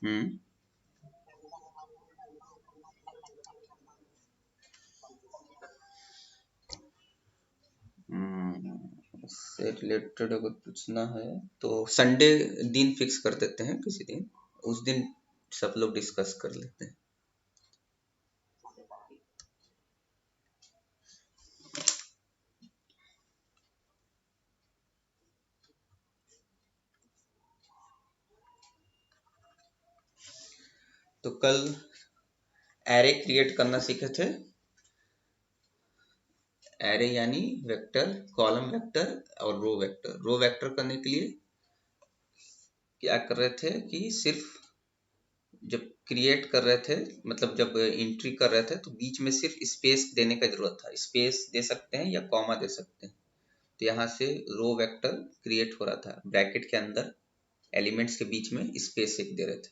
हम्म उससे रिलेटेड अगर पूछना है तो संडे दिन फिक्स कर देते हैं, किसी दिन उस दिन सब लोग डिस्कस कर लेते हैं। तो कल एरे क्रिएट करना सीखे थे। एरे यानी वेक्टर, कॉलम वेक्टर और रो वेक्टर। रो वेक्टर करने के लिए क्या कर रहे थे कि सिर्फ जब क्रिएट कर रहे थे, मतलब जब एंट्री कर रहे थे, तो बीच में सिर्फ स्पेस देने का जरूरत था। स्पेस दे सकते हैं या कॉमा दे सकते हैं। तो यहाँ से रो वेक्टर क्रिएट हो रहा था, ब्रैकेट के अंदर एलिमेंट्स के बीच में स्पेस एक दे रहे थे,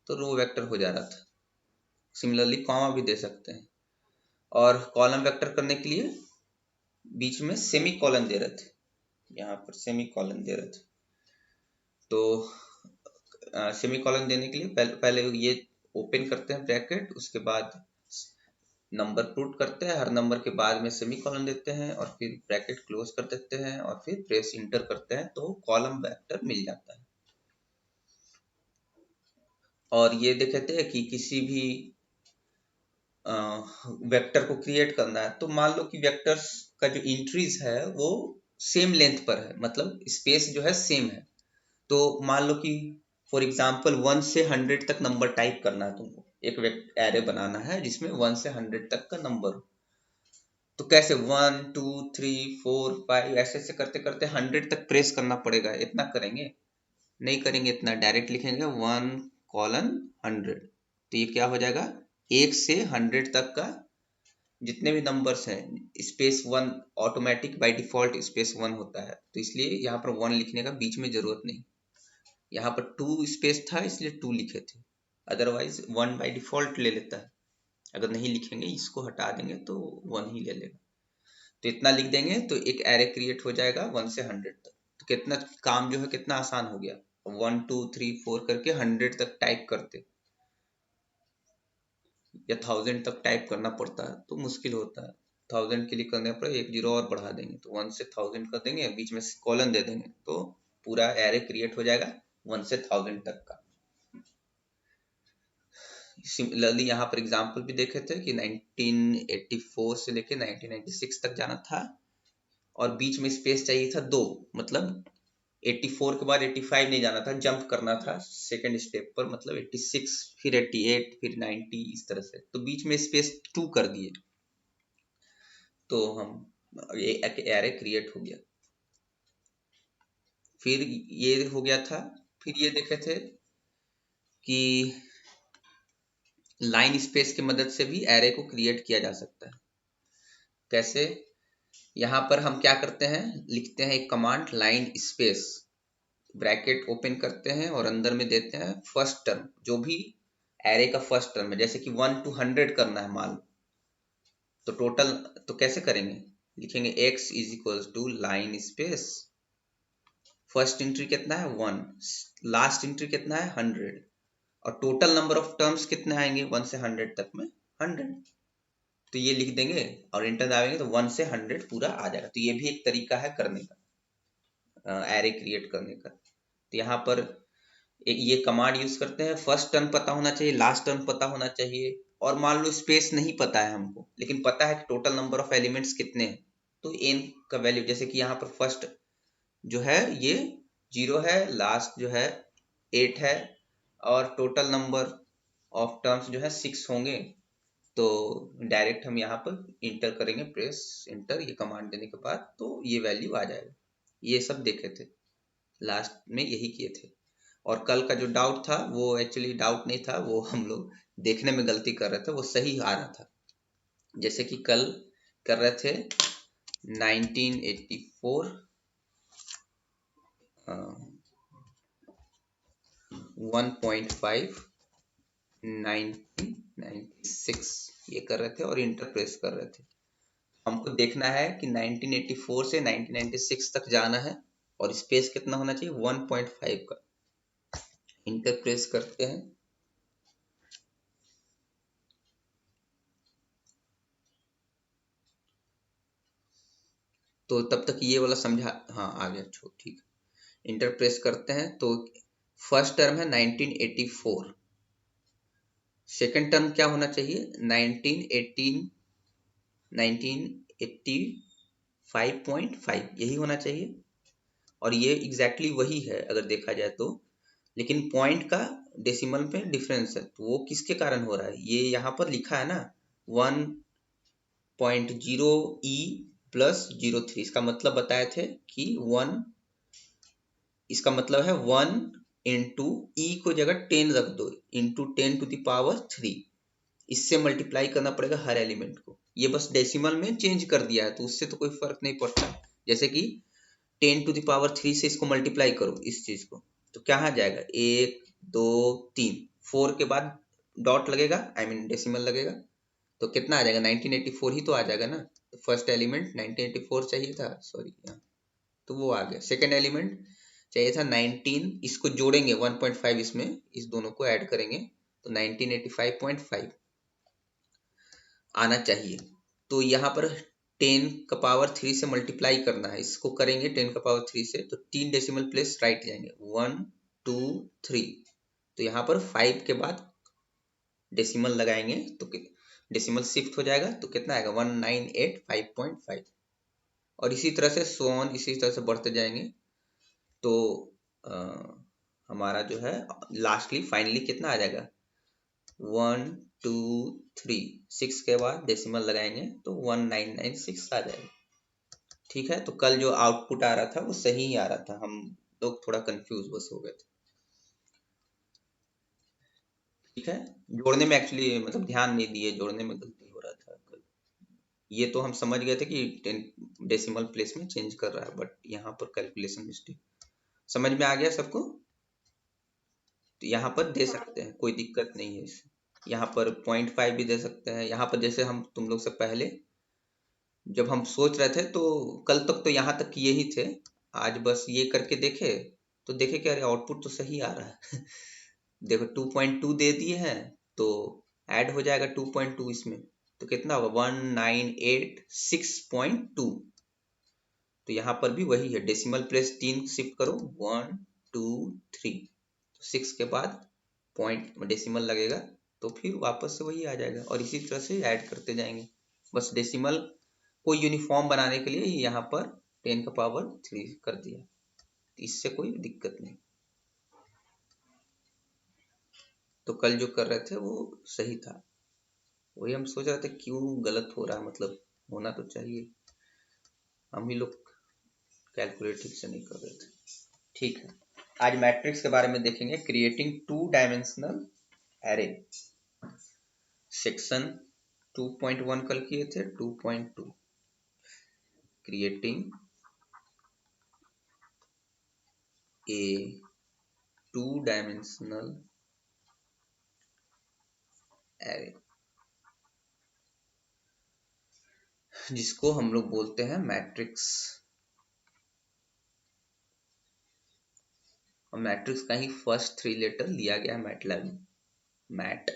तो रो वेक्टर हो जा रहा था। सिमिलरली कॉमा भी दे सकते हैं। और कॉलम वेक्टर करने के लिए बीच में सेमी कॉलन दे रहे थे, यहाँ पर सेमी कॉलन दे रहे थे। तो सेमी कॉलन देने के लिए पहले ये ओपन करते हैं ब्रैकेट, उसके बाद नंबर पुट करते हैं, हर नंबर के बाद में सेमी कॉलन देते हैं और फिर ब्रैकेट क्लोज कर देते हैं और फिर प्रेस इंटर करते हैं, तो कॉलम वेक्टर मिल जाता है। और ये देखे थे कि किसी भी वेक्टर को क्रिएट करना है, तो मान लो कि वेक्टर्स का जो इंट्रीज है वो सेम लेंथ पर है, मतलब स्पेस जो है सेम है। तो मान लो कि फॉर एग्जांपल 1 से 100 तक नंबर टाइप करना है तुमको, एक एरे बनाना है जिसमें 1 से 100 तक का नंबर हो। तो कैसे 1 2 3 4 5 ऐसे ऐसे करते करते 100 तक प्रेस करना पड़ेगा, इतना करेंगे नहीं करेंगे, इतना डायरेक्ट लिखेंगे 1:100। तो ये क्या हो जाएगा, 1 से 100 तक का जितने भी नंबर्स हैं, space one automatic by default space one होता है, तो इसलिए यहाँ पर वन लिखने का बीच में जरूरत नहीं। यहाँ पर टू स्पेस था इसलिए टू लिखे थे, अदरवाइज वन बाय डिफॉल्ट ले लेता है। अगर नहीं लिखेंगे, इसको हटा देंगे तो वन ही ले लेगा। तो इतना लिख देंगे तो एक एरे क्रिएट हो जाएगा 1 से 100 तक। तो कितना काम जो है कितना आसान हो गया। 1 2 3 4 करके 100 तक टाइप करते, या 1000 तक टाइप करना पड़ता है तो मुश्किल होता है। 1000 के लिए करने पर एक जीरो और बढ़ा देंगे, तो 1 से 1000 कर देंगे, बीच में कॉलन दे देंगे, तो पूरा एरे क्रिएट हो जाएगा 1 से 1000 तक का। सिमिलरली यहाँ पर एग्जाम्पल भी देखे थे कि 1984 से लेके 1996 तक जाना था, और बीच में स्पेस चाहिए था दो, मतलब 84 के बाद 85 नहीं जाना था, जंप करना था सेकंड स्टेप पर, मतलब 86 फिर 88 फिर 90, इस तरह से। तो बीच में स्पेस 2 कर दिए, तो हम ये एक एरे क्रिएट हो गया। फिर ये हो गया था। फिर ये देखे थे कि लाइन स्पेस की मदद से भी एरे को क्रिएट किया जा सकता है। कैसे, यहाँ पर हम क्या करते हैं, लिखते हैं एक command line space, bracket open करते हैं और अंदर में देते हैं फर्स्ट टर्म, जो भी एरे का फर्स्ट टर्म है। जैसे कि 1 to 100 करना है मान लो, तो टोटल तो कैसे करेंगे, लिखेंगे x is equal to line space, first entry कितना है 1, लास्ट एंट्री कितना है 100, और टोटल नंबर ऑफ टर्म्स कितने आएंगे 1 से 100 तक में 100। तो ये लिख देंगे और इंटर दाबेंगे तो 1 से 100 पूरा आ जाएगा। तो ये भी एक तरीका है करने का, एरे क्रिएट करने का। तो यहाँ पर ये कमांड यूज करते हैं, फर्स्ट टर्म पता होना चाहिए, लास्ट टर्म पता होना चाहिए, और मान लो स्पेस नहीं पता है हमको, लेकिन पता है कि टोटल नंबर ऑफ एलिमेंट्स कितने हैं, तो एन का वैल्यू, जैसे कि यहाँ पर फर्स्ट जो है ये 0 है, लास्ट जो है 8 है, और टोटल नंबर ऑफ टर्म्स जो है 6 होंगे। तो डायरेक्ट हम यहाँ पर इंटर करेंगे, प्रेस इंटर ये कमांड देने के बाद, तो ये वैल्यू आ जाएगा। ये सब देखे थे, लास्ट में यही किए थे। और कल का जो डाउट था वो एक्चुअली डाउट नहीं था, वो हम लोग देखने में गलती कर रहे थे, वो सही आ रहा था। जैसे कि कल कर रहे थे 1984 1.5 1996 ये कर रहे थे और इंटर प्रेस कर रहे थे। हमको देखना है कि 1984 से 1996 तक जाना है, और स्पेस कितना होना चाहिए 1.5 का। इंटर प्रेस करते हैं तो तब तक ये वाला समझा, हाँ आ गया, छो ठीक। इंटर प्रेस करते हैं तो फर्स्ट टर्म है 1984, सेकंड टर्म क्या होना चाहिए 1985.5, यही होना चाहिए। और ये एग्जैक्टली वही है अगर देखा जाए तो, लेकिन पॉइंट का डेसिमल पे डिफरेंस है, तो वो किसके कारण हो रहा है, ये यहाँ पर लिखा है ना 1.0 ई प्लस 03, इसका मतलब बताए थे कि 1, इसका मतलब है 1 इंटू ई को जगह 10 रख दो, इंटू 10⁻3, इससे मल्टीप्लाई करना पड़ेगा हर एलिमेंट को। ये बस डेसिमल में चेंज कर दिया है तो उससे तो कोई फर्क नहीं पड़ता। जैसे कि 10⁻3 से इसको मल्टीप्लाई करो इस चीज को, तो कहाँ जाएगा 1 2 3, 4 के बाद डॉट लगेगा, आई मीन डेसिमल लगेगा, तो कितना आ जाएगा 1984 ही तो आ जाएगा ना। तो फर्स्ट एलिमेंट 1984 चाहिए था, सॉरी यहाँ, तो वो आ गया। सेकेंड एलिमेंट चाहिए था 19, इसको जोड़ेंगे 1.5, इसमें इस दोनों को ऐड करेंगे तो 1985.5 आना चाहिए। तो यहाँ पर 10⁻3 से मल्टीप्लाई करना है, इसको करेंगे 10⁻3 से तो 3 डेसिमल प्लेस राइट जाएंगे 1 2 3, तो यहाँ पर 5 के बाद डेसिमल लगाएंगे तो डेसिमल शिफ्ट हो जाएगा, तो कितना आएगा 1985.5। और इसी तरह से सोन, इसी तरह से बढ़ते जाएंगे तो आ, हमारा जो है लास्टली फाइनली कितना आ जाएगा 1 2 3, 6 के बाद डेसिमल लगाएंगे तो 1996 आ जाएगा। ठीक है, तो कल जो आउटपुट आ रहा था वो सही ही आ रहा था, हम लोग थोड़ा कंफ्यूज बस हो गए थे। ठीक है, जोड़ने में एक्चुअली मतलब ध्यान नहीं दिए, जोड़ने में गलती हो रहा था कल। ये तो हम समझ गए थे कि 10 डेसिमल प्लेस में चेंज कर रहा है, बट यहाँ पर कैलकुलेशन मिस्टेक। समझ में आ गया सबको? तो यहाँ पर दे सकते हैं, कोई दिक्कत नहीं है इससे। यहाँ पर 0.5 भी दे सकते हैं। यहाँ पर जैसे हम तुम लोग से पहले जब हम सोच रहे थे तो कल तक तो यहाँ तक यही थे, आज बस ये करके देखे तो देखे कि अरे आउटपुट तो सही आ रहा है देखो 2.2 दे दिए हैं तो ऐड हो जाएगा 2.2 इसमें, तो कितना होगा 1986.2। तो यहाँ पर भी वही है, डेसिमल प्लेस 3 शिफ्ट करो 1 2 3, तो 6 के बाद पॉइंट डेसिमल लगेगा तो फिर वापस से वही आ जाएगा, और इसी तरह से ऐड करते जाएंगे। बस डेसिमल को यूनिफॉर्म बनाने के लिए यहाँ पर 10⁻3 कर दिया, इससे कोई दिक्कत नहीं। तो कल जो कर रहे थे वो सही था, वही हम सोच रहे थे क्यों गलत हो रहा है, मतलब होना तो चाहिए, हम ही लोग कैलकुलेट ठीक से नहीं कर रहे थे। ठीक है, आज मैट्रिक्स के बारे में देखेंगे, क्रिएटिंग 2 डायमेंशनल एरे। सेक्शन 2.1 कल किए थे, 2.2 क्रिएटिंग ए 2 डायमेंशनल एरे, जिसको हम लोग बोलते हैं मैट्रिक्स। और मैट्रिक्स का ही फर्स्ट 3 लेटर लिया गया है मैटलैब में, मैट।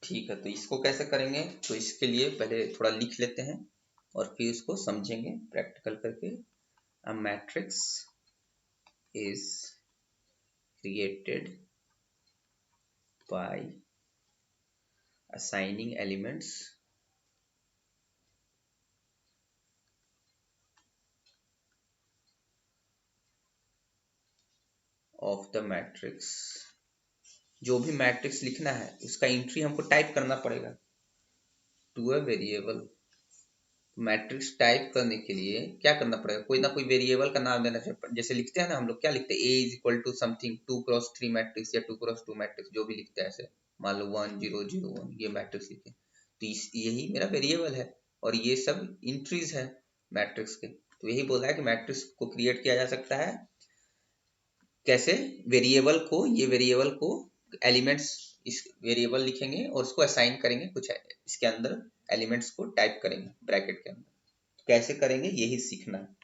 ठीक है, तो इसको कैसे करेंगे, तो इसके लिए पहले थोड़ा लिख लेते हैं और फिर इसको समझेंगे प्रैक्टिकल करके। A matrix is created by assigning elements of the matrix। जो भी मैट्रिक्स लिखना है उसका एंट्री हमको टाइप करना पड़ेगा to a variable. Matrix type करने के लिए क्या करना पड़ेगा, कोई ना कोई वेरिएबल का नाम देना चाहिए। जैसे लिखते हैं ना हम लोग, क्या लिखते हैं, A is equal to something 2x3 matrix या 2x2 मैट्रिक्स, जो भी लिखते हैं ऐसे, मान लो 1 0 0 1 ये मैट्रिक्स लिखे, तो यही मेरा वेरिएबल है और ये सब इंट्रीज है मैट्रिक्स के। तो यही बोला है कि मैट्रिक्स को क्रिएट किया जा सकता है कैसे, वेरिएबल को, ये वेरिएबल को एलिमेंट्स, इस वेरिएबल लिखेंगे और उसको असाइन करेंगे कुछ इसके अंदर, एलिमेंट्स को टाइप करेंगे ब्रैकेट के अंदर। कैसे करेंगे यही सीखना है।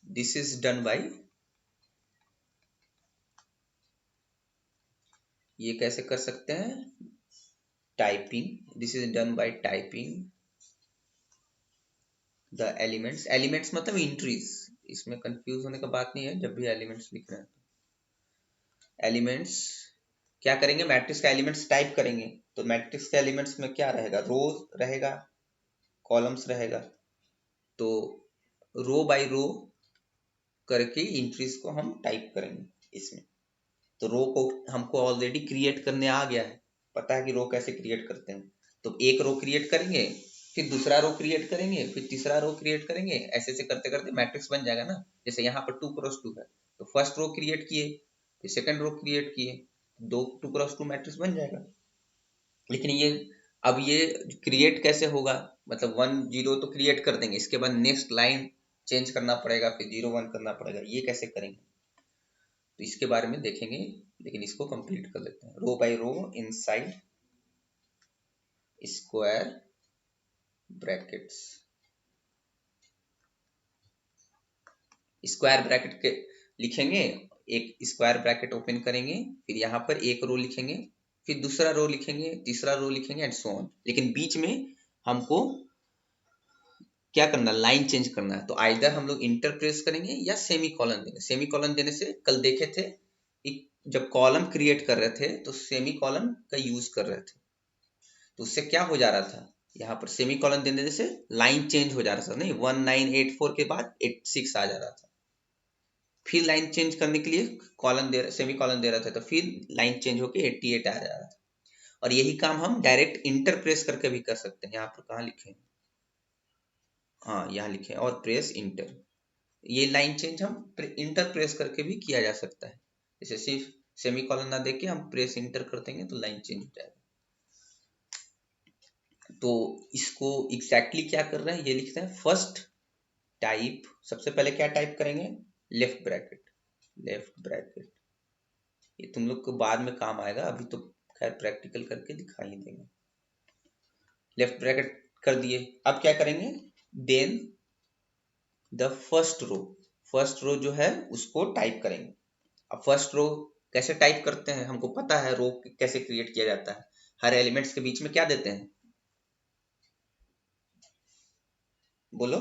दिस इज डन बाय ये कैसे कर सकते हैं? Typing, this is done by typing the elements. Elements मतलब एंट्रीज, इसमें कंफ्यूज होने का बात नहीं है जब भी एलिमेंट्स लिख रहे हैं। एलिमेंट्स क्या करेंगे? मैट्रिक्स का एलिमेंट्स टाइप करेंगे, तो मैट्रिक्स के एलिमेंट्स में क्या रहेगा? रो रहेगा, कॉलम्स रहेगा, तो रो बाय रो करके एंट्रीज को हम टाइप करेंगे इसमें। तो रो को हमको ऑलरेडी क्रिएट करने आ गया है, पता है कि रो कैसे क्रिएट करते हैं। तो एक रो क्रिएट करेंगे, फिर दूसरा रो क्रिएट करेंगे, फिर तीसरा रो क्रिएट करेंगे, ऐसे ऐसे करते करते मैट्रिक्स बन जाएगा ना। जैसे यहाँ पर 2x2 है, तो फर्स्ट रो क्रिएट किए, फिर सेकंड रो क्रिएट किए, 2x2 मैट्रिक्स बन जाएगा। लेकिन ये अब ये क्रिएट कैसे होगा? मतलब 1 0 तो क्रिएट कर देंगे, इसके बाद नेक्स्ट लाइन चेंज करना पड़ेगा, फिर 0 1 करना पड़ेगा, ये कैसे करेंगे? तो इसके बारे में देखेंगे, लेकिन इसको कंप्लीट कर लेते हैं। Row by row inside square brackets, square bracket के लिखेंगे, एक स्क्वायर ब्रैकेट ओपन करेंगे, फिर यहाँ पर एक रो लिखेंगे, फिर दूसरा रो लिखेंगे, तीसरा रो लिखेंगे एंड सो ऑन। लेकिन बीच में हमको क्या करना? लाइन चेंज करना है। तो आइदर हम लोग इंटर प्रेस करेंगे या सेमी कॉलन देंगे। सेमी कॉलन देने से कल देखे थे, जब कॉलम क्रिएट कर रहे थे तो सेमी कॉलन का यूज कर रहे थे, तो उससे क्या हो जा रहा था? यहाँ पर सेमी कॉलन देने से लाइन चेंज हो जा रहा था, नहीं 1984 के बाद 86 आ जा रहा था। फिर लाइन चेंज करने के लिए कॉलन दे सेमी कॉलन दे रहा था, तो फिर लाइन चेंज होके 88 आ जा रहा था। और यही काम हम डायरेक्ट इंटर प्रेस करके भी कर सकते हैं। यहाँ पर कहाँ लिखे? हाँ यहाँ लिखे, और प्रेस इंटर। ये लाइन चेंज हम इंटर प्रेस करके भी किया जा सकता है। जैसे सिर्फ सेमी कॉलन ना देके हम प्रेस इंटर कर देंगे तो लाइन चेंज हो जाएगा। तो इसको एग्जैक्टली क्या कर रहे हैं ये लिखते हैं। फर्स्ट टाइप, सबसे पहले क्या टाइप करेंगे? Left bracket. लेफ्ट ब्रैकेट ये तुम लोग को बाद में काम आएगा, अभी तो खैर प्रैक्टिकल करके दिखा ही देंगे। लेफ्ट ब्रैकेट कर दिए, अब क्या करेंगे? देन द फर्स्ट रो जो है उसको टाइप करेंगे। अब फर्स्ट रो कैसे टाइप करते हैं? हमको पता है रो कैसे क्रिएट किया जाता है। हर एलिमेंट्स के बीच में क्या देते हैं? बोलो।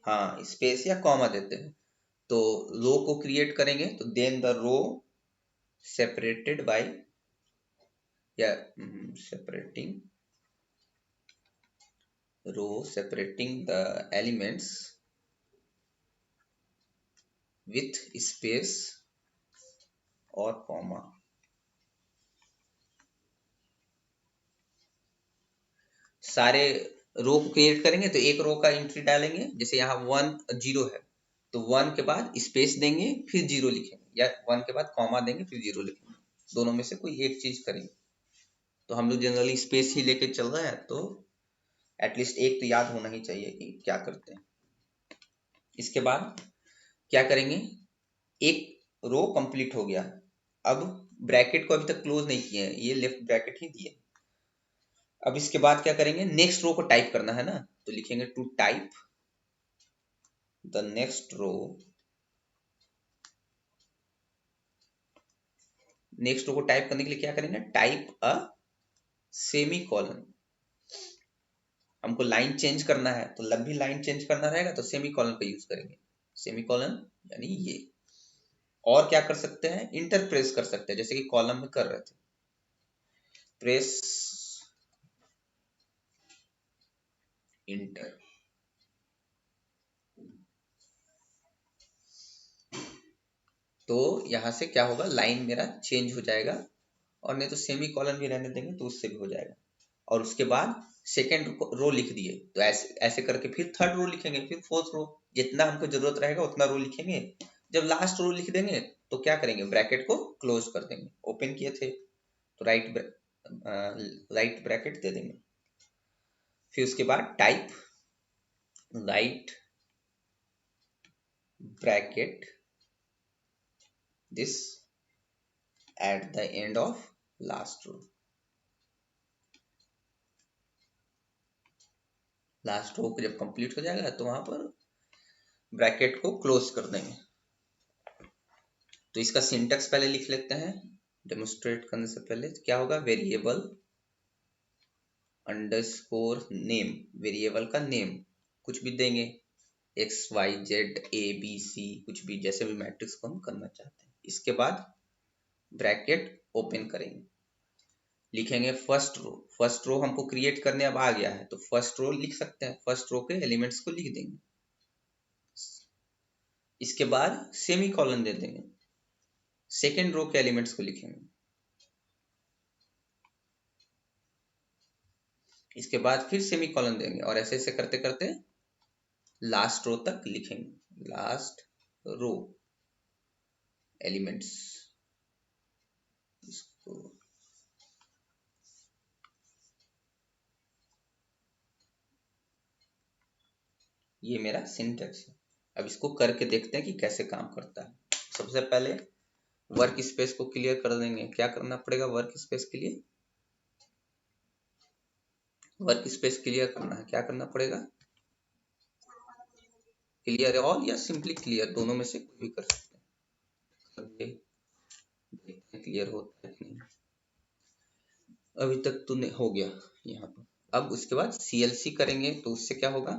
हाँ स्पेस या कॉमा देते हैं। तो रो को क्रिएट करेंगे तो then the row separated by, या separating row separating the elements with space और कॉमा। सारे रो को क्रिएट करेंगे तो एक रो का एंट्री डालेंगे, जैसे यहाँ 1 0 है तो 1 के बाद स्पेस देंगे फिर 0 लिखेंगे, या 1 के बाद कॉमा देंगे फिर 0 लिखेंगे, दोनों में से कोई एक चीज करेंगे। तो हम लोग जनरली स्पेस ही लेके चल रहे हैं, तो एटलीस्ट एक तो याद होना ही चाहिए कि क्या करते हैं। इसके बाद क्या करेंगे? एक रो कंप्लीट हो गया, अब ब्रैकेट को अभी तक क्लोज नहीं किए हैं, ये लेफ्ट ब्रैकेट ही दिए। अब इसके बाद क्या करेंगे? नेक्स्ट रो को टाइप करना है ना, तो लिखेंगे to type the next row. Next row को टाइप करने के लिए क्या करेंगे? Type a semicolon. हमको लाइन चेंज करना है, तो लंबी लाइन चेंज करना रहेगा तो सेमी कॉलन का यूज करेंगे। सेमी कॉलन यानी ये। और क्या कर सकते हैं? इंटर प्रेस कर सकते हैं, जैसे कि कॉलम में कर रहे थे। प्रेस इंटर, तो यहां से क्या होगा? लाइन मेरा चेंज हो जाएगा, और नहीं तो सेमी कॉलन भी रहने देंगे तो उससे भी हो जाएगा। और उसके बाद सेकेंड रो लिख दिए, तो ऐसे ऐसे करके फिर थर्ड रो लिखेंगे, फिर फोर्थ रो, जितना हमको जरूरत रहेगा उतना रो लिखेंगे। जब लास्ट रो लिख देंगे तो क्या करेंगे? ब्रैकेट को क्लोज कर देंगे। ओपन किए थे तो राइट ब्रैकेट दे देंगे। फिर उसके बाद type right bracket this at the end of last row. Last row जब कंप्लीट हो जाएगा तो वहां पर ब्रैकेट को क्लोज कर देंगे। तो इसका सिंटेक्स पहले लिख लेते हैं डेमोन्स्ट्रेट करने से पहले। क्या होगा, वेरिएबल अंडरस्कोर नेम, वेरिएबल का नेम कुछ भी देंगे, X Y Z A B C, कुछ भी जैसे भी मैट्रिक्स को हम करना चाहते हैं। इसके बाद ब्रैकेट ओपन करेंगे, लिखेंगे फर्स्ट रो हमको क्रिएट करने अब आ गया है तो फर्स्ट रो लिख सकते हैं, फर्स्ट रो के एलिमेंट्स को लिख देंगे। इसके बाद सेमी कॉलन दे देंगे, सेकेंड रो के एलिमेंट्स को लिखेंगे। इसके बाद फिर सेमी कॉलन देंगे और ऐसे ऐसे करते करते लास्ट रो तक लिखेंगे, लास्ट रो एलिमेंट्स। इसको ये मेरा सिंटेक्स है। अब इसको करके देखते हैं कि कैसे काम करता है। सबसे पहले वर्क स्पेस को क्लियर कर देंगे। क्या करना पड़ेगा वर्क स्पेस के लिए, वर्क स्पेस क्लियर करना है, क्या करना पड़ेगा, क्लियर ऑल या सिंपली क्लियर, दोनों में से कोई भी कर सकते हैं। देखते हैं क्लियर होता है कि नहीं। अभी तक तो नहीं हो गया यहाँ पर। अब उसके बाद CLC करेंगे तो उससे क्या होगा,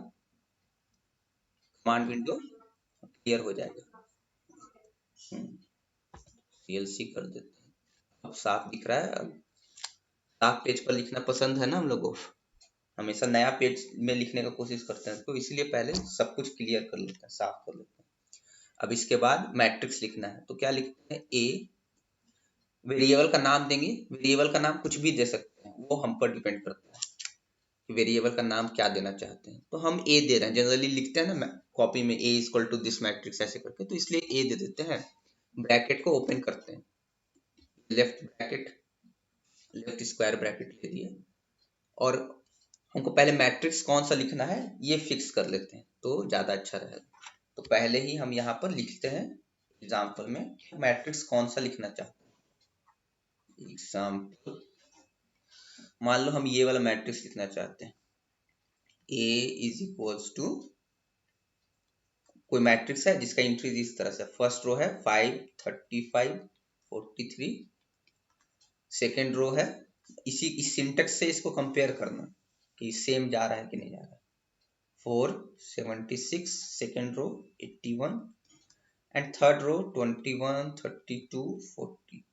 कमांड विंडो क्लियर हो जाएगा। CLC कर देते हैं, अब साफ दिख रहा है। अब साफ पेज पर लिखना पसंद है ना हम लोगों को, हमेशा नया पेज में लिखने का कोशिश करते हैं, तो इसलिए पहले सब कुछ क्लियर कर लेते हैं, साफ कर लेते हैं। अब इसके बाद मैट्रिक्स लिखना है तो क्या लिखते हैं, ए, वेरिएबल का नाम देंगे, वेरिएबल का नाम कुछ भी दे सकते हैं, वो हम पर डिपेंड करता है कि वेरिएबल का नाम क्या देना चाहते हैं। तो हम ए दे रहे हैं, जनरली लिखते हैं ना कॉपी में ए इक्वल टू दिस मैट्रिक्स ऐसे करके, तो इसलिए ए दे देते हैं। ब्रैकेट को ओपन करते हैं, left bracket, left square bracket ले दिए, और हमको पहले मैट्रिक्स कौन सा लिखना है ये फिक्स कर लेते हैं तो ज़्यादा अच्छा रहेगा। तो पहले ही हम यहाँ पर लिखते हैं एग्जाम्पल में मैट्रिक्स कौन सा लिखना चाहते हैं। एग्जाम्पल, मान लो हम ये वाला मैट्रिक्स लिखना चाहते हैं, A इज इक्वल्स टू कोई मैट्रिक्स है जिसका एंट्रीज इस तरह से, फर्स्ट रो है 5 35 43, सेकेंड रो है, इस सिंटेक्स से इसको कंपेयर करना कि सेम जा रहा है कि नहीं जा रहा है, 4 76, second row 81 and third row 21 32 40।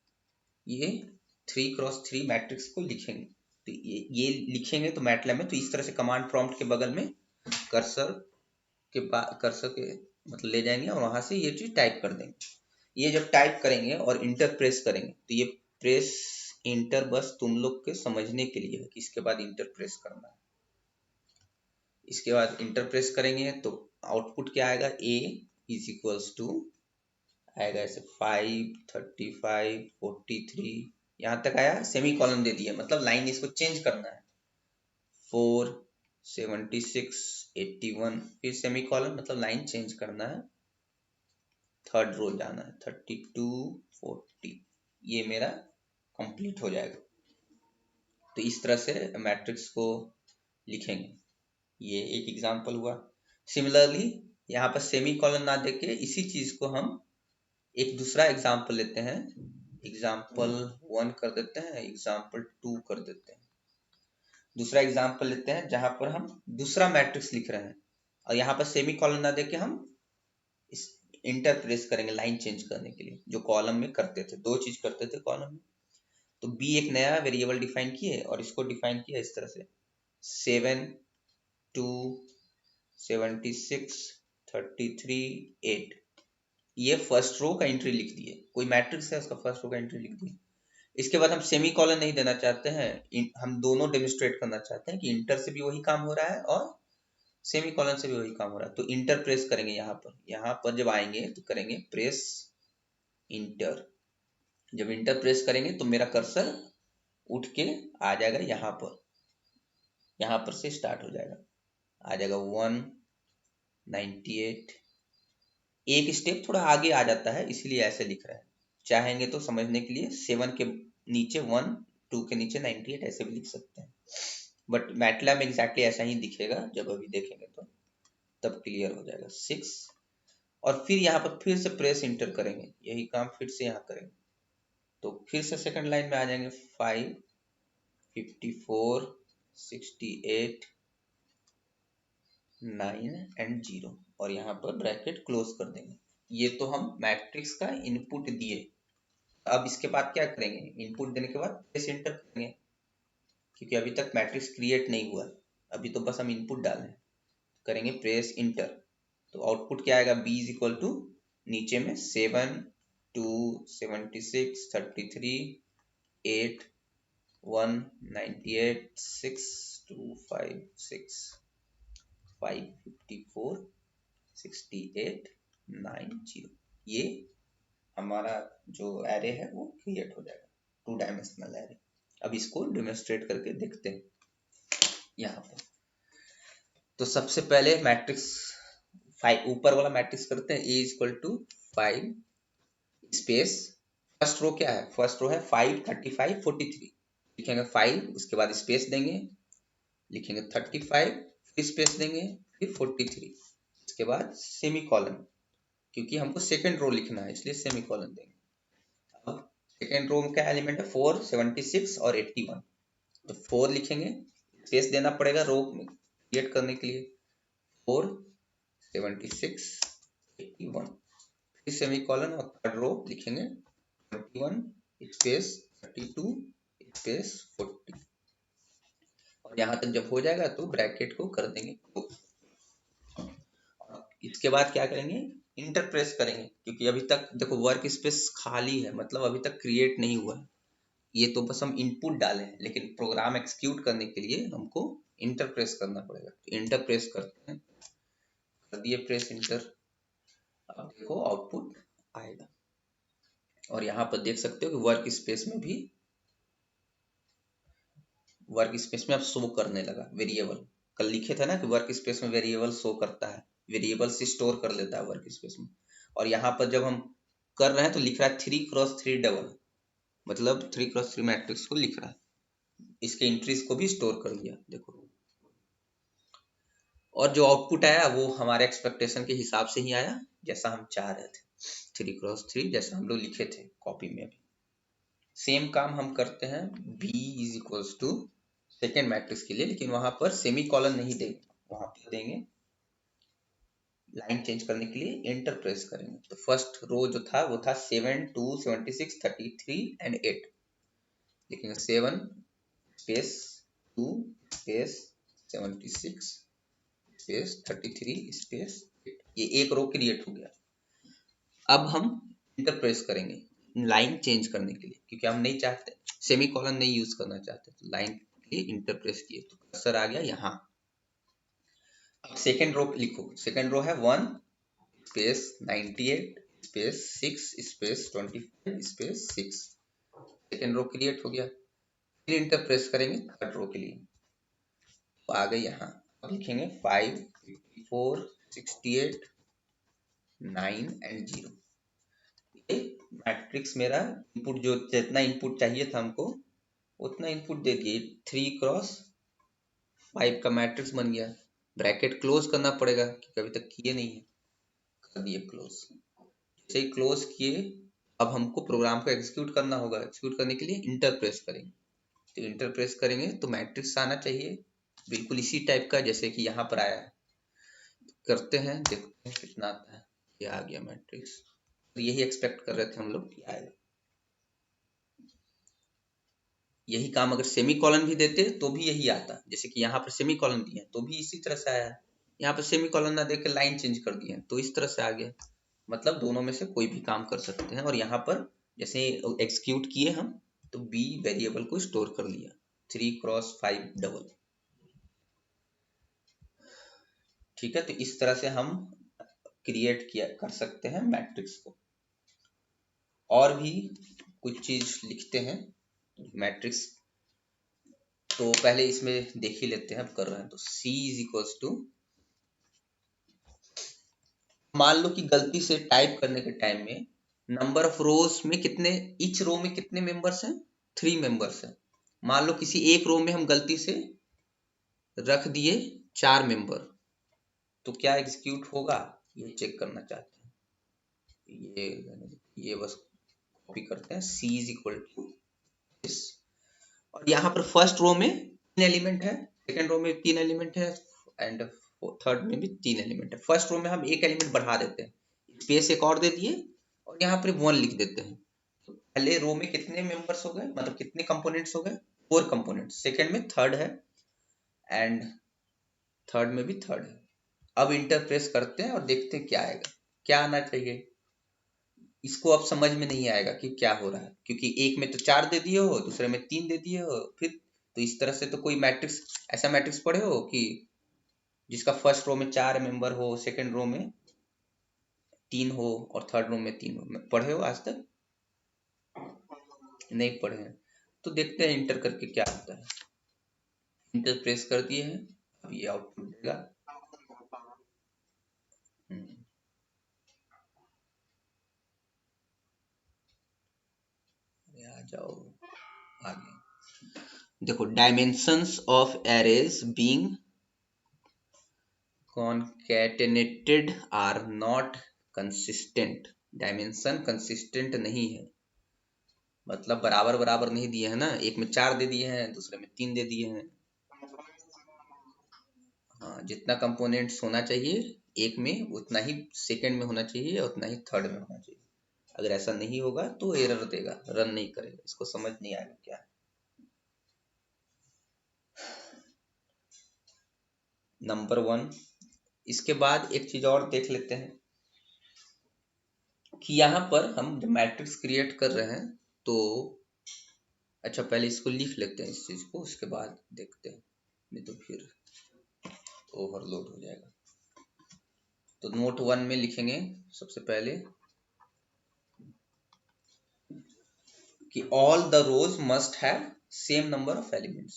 ये 3x3 मैट्रिक्स को लिखेंगे। तो ये लिखेंगे तो मैटलैब में, तो इस तरह से कमांड प्रॉम्प्ट के बगल में कर्सर के मतलब ले जाएंगे और वहां से ये चीज टाइप कर देंगे। ये जब टाइप करेंगे और इंटर प्रेस करेंगे तो ये प्रेस इंटर बस तुम लोग के समझने के लिए है कि इसके बाद इंटर प्रेस करना है। इसके बाद इंटर प्रेस करेंगे तो आउटपुट क्या आएगा, ए इज इक्वल्स टू आएगा ऐसे 5 35 43, यहाँ तक आया, सेमी कॉलम दे दिया, मतलब लाइन इसको चेंज करना है, 4 76 81, फिर सेमी कॉलम, मतलब लाइन चेंज करना है, थर्ड रो जाना है 32 40, ये मेरा कंप्लीट हो जाएगा। तो इस तरह से मैट्रिक्स को लिखेंगे। ये एक एग्जांपल हुआ। सिमिलरली यहाँ पर सेमी कॉलन ना देके इसी चीज को हम एक दूसरा एग्जांपल लेते हैं, एग्जांपल 1 कर देते हैं, एग्जांपल 2 कर देते हैं। दूसरा एग्जांपल लेते हैं जहां पर हम दूसरा मैट्रिक्स लिख रहे हैं और यहाँ पर सेमी कॉलन ना देके हम इस इंटर प्रेस करेंगे लाइन चेंज करने के लिए, जो कॉलम में करते थे, दो चीज करते थे कॉलम में। तो बी एक नया वेरिएबल डिफाइन किए और इसको डिफाइन किया इस तरह से 7 2 76 33 8, ये फर्स्ट रो का एंट्री लिख दिए, कोई मैट्रिक्स है उसका फर्स्ट रो का एंट्री लिख दिए। इसके बाद हम सेमी कॉलन नहीं देना चाहते हैं, हम दोनों डेमोन्स्ट्रेट करना चाहते हैं कि इंटर से भी वही काम हो रहा है और सेमी कॉलन से भी वही काम हो रहा है। तो इंटर प्रेस करेंगे, यहाँ पर जब आएंगे तो करेंगे प्रेस इंटर। जब इंटर प्रेस करेंगे तो मेरा कर्सर उठ के आ जाएगा यहाँ पर से स्टार्ट हो जाएगा, आ जाएगा 198। एक स्टेप थोड़ा आगे आ जाता है इसलिए ऐसे लिख रहा है, चाहेंगे तो समझने के लिए 7 के नीचे 1, 2 के नीचे 98 ऐसे भी लिख सकते हैं, बट मैटलैब में एग्जैक्टली ऐसा ही दिखेगा, जब अभी देखेंगे तो तब क्लियर हो जाएगा। 6 और फिर यहाँ पर फिर से प्रेस इंटर करेंगे, यही काम फिर से यहाँ करेंगे, तो फिर से सेकंड लाइन में आ जाएंगे 5, 54, 68, 9 एंड 0 और यहाँ पर ब्रैकेट क्लोज कर देंगे। ये तो हम मैट्रिक्स का इनपुट दिए। अब इसके बाद क्या करेंगे, इनपुट देने के बाद प्रेस इंटर करेंगे, क्योंकि अभी तक मैट्रिक्स क्रिएट नहीं हुआ, अभी तो बस हम इनपुट डालें। करेंगे प्रेस इंटर, तो आउटपुट क्या आएगा, b इज इक्वल टू नीचे में 7, 2, 76, 33, 8, 1, 98, 6, 2, 5, 6, 5, 54, 68, 9, 0। ये हमारा जो एरे है वो क्रिएट हो जाएगा, 2 डायमेंशनल एरे। अब इसको डेमोन्स्ट्रेट करके देखते हैं यहाँ पर। तो सबसे पहले मैट्रिक्स 5 ऊपर वाला मैट्रिक्स करते हैं, a equal to 5 space, first row क्या है, फर्स्ट रो है 5, 35, 43, लिखेंगे 5, उसके बाद स्पेस देंगे, लिखेंगे 35, फिर स्पेस देंगे, फिर 43, इसके बाद सेमी कॉलन, क्योंकि हमको सेकेंड रो लिखना है इसलिए सेमी कॉलन देंगे। अब सेकेंड रो में क्या एलिमेंट है, 4, 76 और 81, तो 4 लिखेंगे, स्पेस देना पड़ेगा रो में क्रिएट करने के लिए, 4, 76, 81, फिर सेमी कॉलन और थर्ड रो लिखेंगे 21 स्पेस 32 स्पेस 40, और यहाँ तक जब हो जाएगा तो ब्रैकेट को कर देंगे। इसके बाद क्या करेंगे, इंटर प्रेस करेंगे, क्योंकि अभी तक देखो वर्क स्पेस खाली है, मतलब अभी तक क्रिएट नहीं हुआ है, ये तो बस हम इनपुट डाले हैं, लेकिन प्रोग्राम एक्सिक्यूट करने के लिए हमको इंटर प्रेस करना पड़ेगा। तो इंटर प्रेस करते हैं, कर दिए प्रेस इंटर, अब देखो आउटपुट आएगा, और यहाँ पर देख सकते हो कि वर्क स्पेस में अब शो करने लगा वेरिएबल। कल लिखे थे ना कि वर्क स्पेस में वेरिएबल शो करता है, वेरिएबल से स्टोर कर लेता है वर्क स्पेस में, और यहाँ पर जब हम कर रहे हैं तो लिख रहा है 3x3 डबल, मतलब 3x3 मैट्रिक्स को लिख रहा है, इसके एंट्रीज को भी स्टोर कर लिया देखो। और जो आउटपुट आया वो हमारे एक्सपेक्टेशन के हिसाब से ही आया, जैसा हम चाह रहे थे, 3x3 जैसा हम लोग लिखे थे कॉपी में। भी सेम काम हम करते हैं b is equals to second matrix के लिए, लेकिन वहां पर सेमी कॉलन नहीं देंगे, वहां पर देंगे लाइन चेंज करने के लिए इंटर प्रेस करेंगे। तो फर्स्ट रो जो था वो था 7, 2, 76, 33 एंड 8, लिखेंगे 7 स्पेस 2 स्पेस 76 स्पेस 33 स्पेस 8, ये एक रो क्रिएट हो गया। अब हम इंटर प्रेस करेंगे लाइन चेंज करने के लिए, क्योंकि हम नहीं चाहते सेमी कॉलन नहीं यूज करना चाहते, तो लाइन के लिए इंटर प्रेस किए तो कर्सर आ गया यहाँ। अब सेकेंड रो लिखो, सेकेंड रो है 1 space 98 space 6 space 25 space 6, second row create हो गया। फिर इंटर प्रेस करेंगे थर्ड रो के लिए, तो आ गए यहाँ। अब लिखेंगे 5, 54, 68, 9 एंड 0। ये मैट्रिक्स मेरा इनपुट, जो जितना इनपुट चाहिए था हमको उतना इनपुट दे दिए, 3x5 का मैट्रिक्स बन गया। ब्रैकेट क्लोज करना पड़ेगा क्योंकि अभी तक किए नहीं है, कर दिए क्लोज। जैसे ही क्लोज किए अब हमको प्रोग्राम को एग्जीक्यूट करना होगा, एग्जीक्यूट करने के लिए इंटर प्रेस करेंगे, तो इंटर प्रेस करेंगे तो मैट्रिक्स आना चाहिए बिल्कुल इसी टाइप का जैसे कि यहाँ पर आया है। करते हैं, देखते हैं कितना आता है। ये आ गया मैट्रिक्स, तो यही एक्सपेक्ट कर रहे थे हम लोग कि आएगा। यही काम अगर सेमी कॉलन भी देते तो भी यही आता, जैसे कि यहाँ पर सेमी कॉलन दिए तो भी इसी तरह से आया है, यहाँ पर सेमी कॉलन ना देके लाइन चेंज कर दिए तो इस तरह से आ गया। मतलब दोनों में से कोई भी काम कर सकते हैं। और यहाँ पर जैसे एग्जीक्यूट किए हम तो बी वेरिएबल को स्टोर कर लिया 3x5 डबल। ठीक है, तो इस तरह से हम क्रिएट किया कर सकते हैं मैट्रिक्स को। और भी कुछ चीज लिखते हैं मैट्रिक्स, तो पहले इसमें देख ही लेते हैं, अब कर रहे हैं। तो C इज इक्वल्स टू, मान लो कि गलती से टाइप करने के टाइम में नंबर ऑफ रोज में कितने, ईच रो में कितने मेंबर्स हैं, 3 मेंबर्स हैं। मान लो किसी एक रो में हम गलती से रख दिए 4 मेंबर, तो क्या एग्जीक्यूट होगा ये चेक करना चाहते हैं। ये बस कॉपी करते हैं, c is equal to this. और यहाँ पर फर्स्ट रो में 3 एलिमेंट है, सेकंड रो में 3 एलिमेंट है, एंड थर्ड में भी 3 एलिमेंट है। फर्स्ट रो में हम एक एलिमेंट बढ़ा देते हैं, स्पेस एक और दे दिए और यहाँ पर 1 लिख देते हैं। तो पहले रो में कितने मेंबर्स हो गए, मतलब कितने कंपोनेंट्स हो गए, 4 कंपोनेंट्स। सेकंड में थर्ड है एंड थर्ड में भी थर्ड है। अब इंटर प्रेस करते हैं और देखते हैं क्या आएगा, क्या आना चाहिए। इसको अब समझ में नहीं आएगा कि क्या हो रहा है, क्योंकि एक में तो 4 दे दिए हो, दूसरे में 3 दे दिए हो। फिर तो इस तरह से तो कोई मैट्रिक्स, ऐसा मैट्रिक्स पढ़े हो कि जिसका फर्स्ट रो में 4 मेंबर हो, सेकंड रो में 3 हो और थर्ड रो में 3 हो? पढ़े हो आज तक? नहीं पढ़े हैं। तो देखते हैं इंटर करके क्या होता है। इंटर प्रेस कर दिए हैं, अब ये आउटपुट देगा। आ जाओ आगे। देखो, dimensions of arrays being concatenated are not consistent। Dimension consistent नहीं है, मतलब बराबर बराबर नहीं दिए हैं ना। एक में 4 दे दिए हैं, दूसरे में 3 दे दिए हैं। हाँ, जितना कंपोनेंट्स होना चाहिए एक में उतना ही सेकंड में होना चाहिए, उतना ही थर्ड में होना चाहिए। अगर ऐसा नहीं होगा तो एरर देगा, रन नहीं करेगा। इसको समझ नहीं आएगा क्या है। नंबर 1। इसके बाद एक चीज और देख लेते हैं कि यहाँ पर हम जब मैट्रिक्स क्रिएट कर रहे हैं तो, अच्छा पहले इसको लिख लेते हैं इस चीज को, उसके बाद देखते हैं, नहीं तो फिर ओवरलोड हो जाएगा। तो नोट 1 में लिखेंगे सबसे पहले कि all the rows must have same number of elements,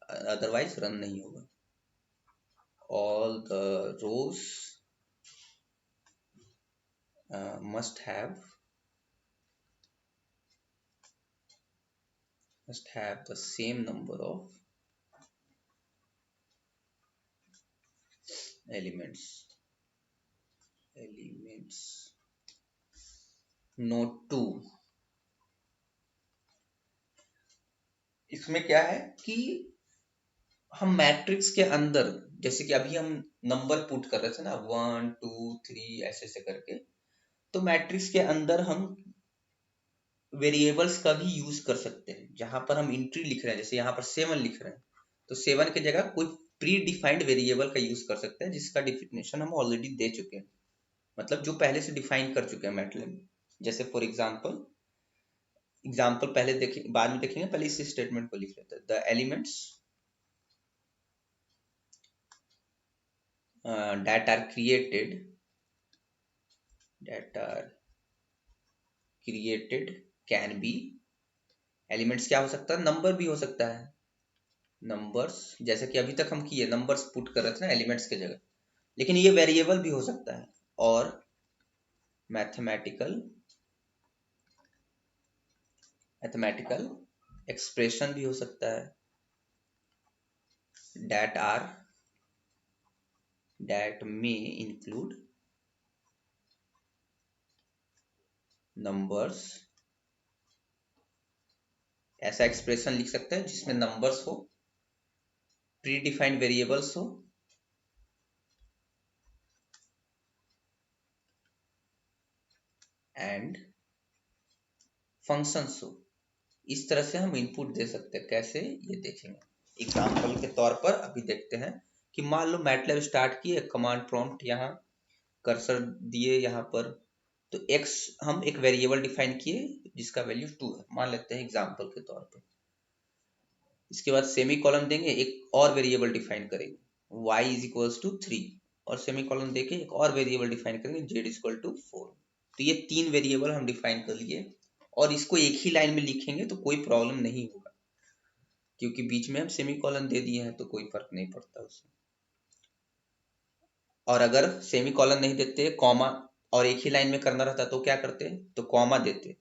otherwise run नहीं होगा। All the rows must have the same number of elements। Note 2, इसमें क्या है कि हम मैट्रिक्स के अंदर, जैसे कि अभी हम नंबर पुट कर रहे थे ना, 1 2 3 ऐसे ऐसे करके, तो मैट्रिक्स के अंदर हम वेरिएबल्स का भी यूज कर सकते हैं। जहां पर हम एंट्री लिख रहे हैं, जैसे यहाँ पर 7 लिख रहे हैं, तो 7 की जगह कोई प्री डिफाइंड वेरिएबल का यूज कर सकते हैं, जिसका डिफिनेशन हम ऑलरेडी दे चुके हैं, मतलब जो पहले से डिफाइन कर चुके हैं मैटलैब में। जैसे फॉर एग्जांपल पहले देखें, बाद में देखेंगे, पहले इस स्टेटमेंट को लिख लेते हैं। The elements that are created can be, elements क्या हो सकता है, नंबर भी हो सकता है। नंबर्स, जैसे कि अभी तक हम किए, नंबर्स पुट कर रहे थे ना एलिमेंट्स के जगह, लेकिन ये वेरिएबल भी हो सकता है। और मैथमेटिकल एक्सप्रेशन भी हो सकता है। that may include numbers, ऐसा एक्सप्रेशन लिख सकते हैं जिसमें नंबर्स हो, प्री डिफाइंड वेरिएबल्स हो, एंड फंक्शंस हो। इस तरह से हम इनपुट दे सकते हैं। कैसे, ये देखेंगे एग्जांपल के तौर पर। अभी देखते हैं कि मान लो मैटलैब स्टार्ट किए, कमांड प्रॉम्प्ट यहाँ कर्सर दिए यहाँ पर, तो x हम एक वेरिएबल डिफाइन किए जिसका वैल्यू 2 है, मान लेते हैं एग्जांपल के तौर पर। इसके बाद सेमी कॉलन देंगे, एक और वेरिएबल डिफाइन करेंगे y इज इक्वल्स टू 3, और सेमी कॉलन देके एक और वेरिएबल डिफाइन करेंगे z इज इक्वल टू 4। तो ये 3 वेरिएबल हम डिफाइन कर लिए, और इसको एक ही लाइन में लिखेंगे तो कोई प्रॉब्लम नहीं होगा, क्योंकि बीच में हम सेमी कॉलन दे दिए हैं तो कोई फर्क नहीं पड़ता उसमें। और अगर सेमी कॉलन नहीं देते, कॉमा और एक ही लाइन में करना रहता तो क्या करते, तो कॉमा देते।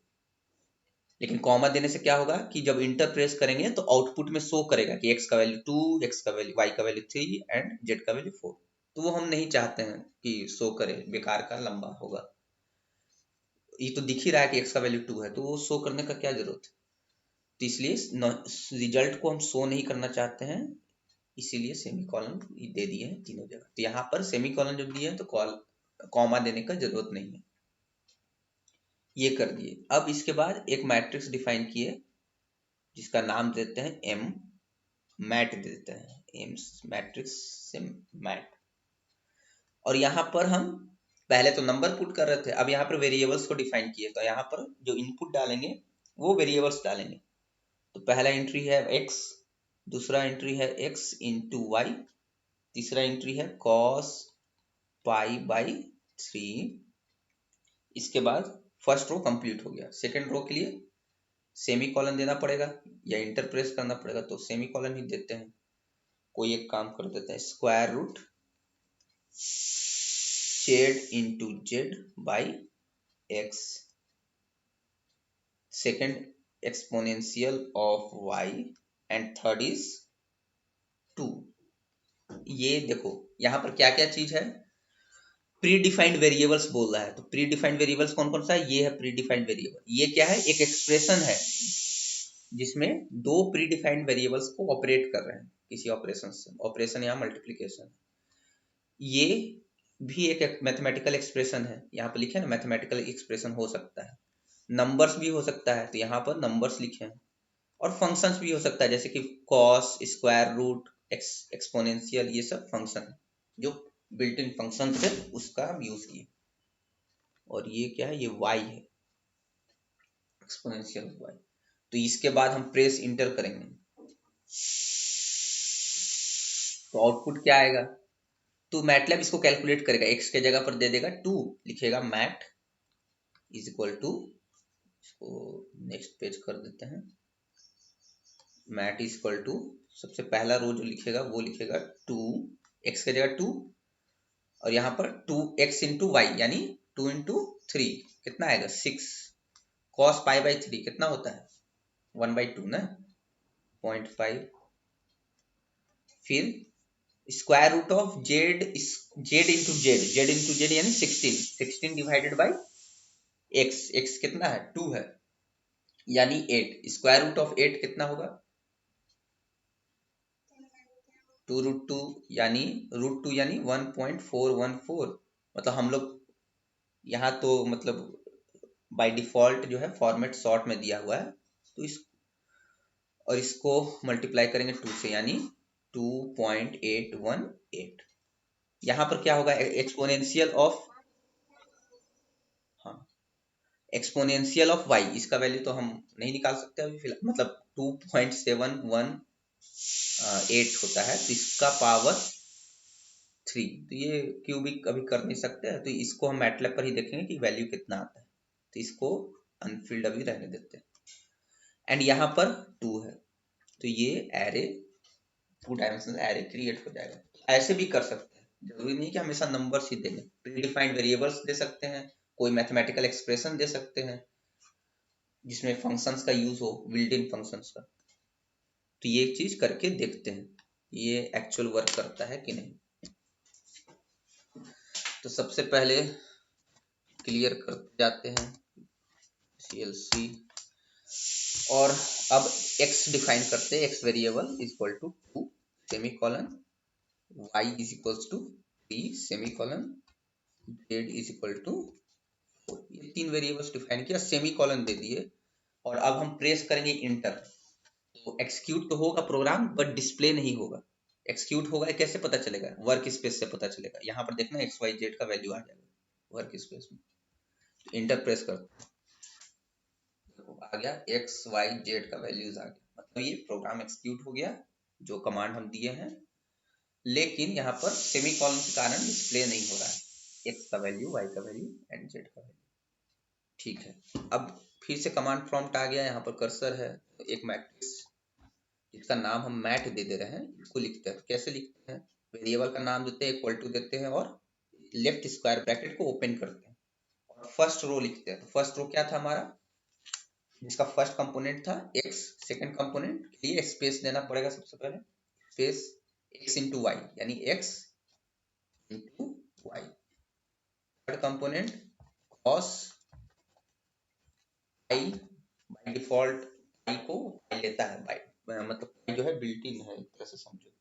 लेकिन कॉमा देने से क्या होगा कि जब इंटर प्रेस करेंगे तो आउटपुट में शो करेगा कि x का वैल्यू 2, x का वैल्यू, y का वैल्यू 3 एंड z का वैल्यू 4। तो वो हम नहीं चाहते हैं कि शो करे, बेकार का लंबा होगा। ये तो दिख ही रहा है कि x का वैल्यू 2 है, तो वो शो करने का क्या जरूरत है। तो इसलिए रिजल्ट को हम शो नहीं करना चाहते हैं, इसीलिए सेमीकोलन दे दिए हैं तीनों जगह। तो यहाँ पर सेमीकोलन जब दिए हैं तो कॉमा देने का जरूरत नहीं है, ये कर दिए। अब इसके बाद एक मैट्रिक्स डिफाइन किए जिसका नाम देते हैं एम मैट देते हैं, एम मैट्रिक्स से मैट। और यहाँ पर हम पहले तो नंबर पुट कर रहे थे, अब यहाँ पर वेरिएबल्स को डिफाइन किए, तो यहाँ पर जो इनपुट डालेंगे वो वेरिएबल्स डालेंगे। तो पहला एंट्री है x, दूसरा एंट्री है x इंटू वाई, तीसरा एंट्री है cos पाई बाई 3। इसके बाद फर्स्ट रो कंप्लीट हो गया। सेकंड रो के लिए सेमी कॉलन देना पड़ेगा या इंटर प्रेस करना पड़ेगा, तो सेमी कॉलन ही देते हैं। कोई एक काम कर देते हैं, square root Z into Z by X, second exponential of Y, and third is 2। ये देखो यहाँ पर क्या क्या चीज है, प्री डिफाइंड वेरिएबल्स बोल रहा है। तो प्री डिफाइंड वेरिएबल्स कौन कौन सा है, ये है प्री डिफाइंड वेरिएबल। ये क्या है, एक एक्सप्रेशन है जिसमें दो प्री डिफाइंड वेरिएबल्स को ऑपरेट कर रहे हैं किसी ऑपरेशन से। ऑपरेशन यहाँ मल्टीप्लीकेशन, ये भी एक मैथमेटिकल एक्सप्रेशन है। यहाँ पर लिखे ना मैथमेटिकल एक्सप्रेशन हो सकता है, नंबर्स भी हो सकता है, तो यहाँ पर नंबर्स लिखे हैं। और फंक्शंस भी हो सकता है, जैसे कि कॉस, स्क्वायर रूट, एक्सपोनेंशियल, ये सब फंक्शन है जो बिल्ट इन फंक्शन से उसका यूज किए। और ये क्या है, ये y है, एक्सपोनेंशियल y। तो इसके बाद हम प्रेस इंटर करेंगे तो आउटपुट क्या आएगा। तो मैटलैब इसको कैलकुलेट करेगा, x के जगह पर दे देगा 2, लिखेगा मैट इज इक्वल टू, इसको नेक्स्ट पेज कर देते हैं, मैट इज इक्वल टू, सबसे पहला रो जो लिखेगा वो लिखेगा 2, x के जगह 2, और यहाँ पर 2x इंटू वाई यानी 2 इंटू 3 कितना आएगा 6, cos पाई बाई 3 कितना होता है 1/2 ना, 0.5। फिर square root of Z, Z into Z, Z into Z यानी 16 डिवाइडेड बाई एक्स, एक्स कितना है 2 है यानी 8। स्क्वायर रूट ऑफ 8 कितना होगा 2√2 यानी √2 यानी 1.414। मतलब हम लोग यहाँ तो मतलब बाय डिफॉल्ट जो है फॉर्मेट शॉर्ट में दिया हुआ है, तो और इसको मल्टीप्लाई करेंगे 2 से यानी 2.818। यहाँ पर क्या होगा एक्सपोनेंशियल ऑफ, हाँ एक्सपोनेंशियल ऑफ y, इसका वैल्यू तो हम नहीं निकाल सकते अभी फिलहाल, मतलब 2.718 होता है, तो इसका पावर 3। तो ये क्यूबिक अभी कर नहीं सकते हैं, तो इसको हम मैटलैब पर ही देखेंगे कि वैल्यू कितना आता है। तो इसको अनफिल्ड अभी रहने देते हैं। एंड यहाँ पर 2 है, तो ये एरे 2 डायमेंशनल एरे क्रिएट हो जाएगा। ऐसे भी कर सकते हैं, जरूरी नहीं कि हमेशा नंबर्स ही देंगे, प्रीडिफाइंड वेरिएबल्स दे सकते हैं, कोई मैथमेटिकल एक्सप्रेशन दे सकते हैं जिसमें फंक्शंस का यूज हो, बिल्ट इन फंक्शंस का। तो ये चीज करके देखते हैं ये एक्चुअल वर्क करता है कि नहीं। तो सबसे पहले क्लियर करते जाते हैं CLC, और अब x डिफाइन करते हैं, x variable is equal to 2 semicolon, y is equal to 3 semicolon, z is equal to 4। ये 3 वेरिएबल्स डिफाइन किया, सेमीकोलन दे दिए। और अब हम प्रेस करेंगे इंटर, तो एक्सिक्यूट तो होगा प्रोग्राम बट डिस्प्ले नहीं होगा। एक्सिक्यूट होगा कैसे पता चलेगा, वर्क स्पेस से पता चलेगा। यहाँ पर देखना एक्स वाई जेड का वैल्यू आ जाएगा वर्क स्पेस में। इंटर प्रेस कर, आ गया एक्स वाई जेड का वैल्यूज आ गया, मतलब ये प्रोग्राम एक्सिक्यूट हो गया जो कमांड हम दिए हैं। लेकिन यहाँ पर सेमीकोलन के कारण डिस्प्ले नहीं हो रहा है एक्स का वैल्यू, वाई का वैल्यू एंड जेड का वैल्यू। ठीक है, अब फिर से कमांड प्रॉम्प्ट आ गया, यहाँ पर कर्सर है, एक मैट्रिक्स जिसका नाम हम मैट दे रहे हैं, इसको लिखते हैं। कैसे लिखते हैं, वेरिएबल का नाम देते हैं, इक्वल टू देते हैं, और लेफ्ट स्क्वायर ब्रैकेट को ओपन करते हैं, और फर्स्ट रो लिखते हैं। तो फर्स्ट रो क्या था हमारा, जिसका फर्स्ट कंपोनेंट था x, सेकंड कंपोनेंट के लिए स्पेस देना पड़ेगा सबसे पहले, स्पेस x इंटू वाई यानी x into Y, third component cos pi by default pi को पाई लेता है, बाई मतलब पाई जो है बिल्ट इन है, एक तरह से समझो।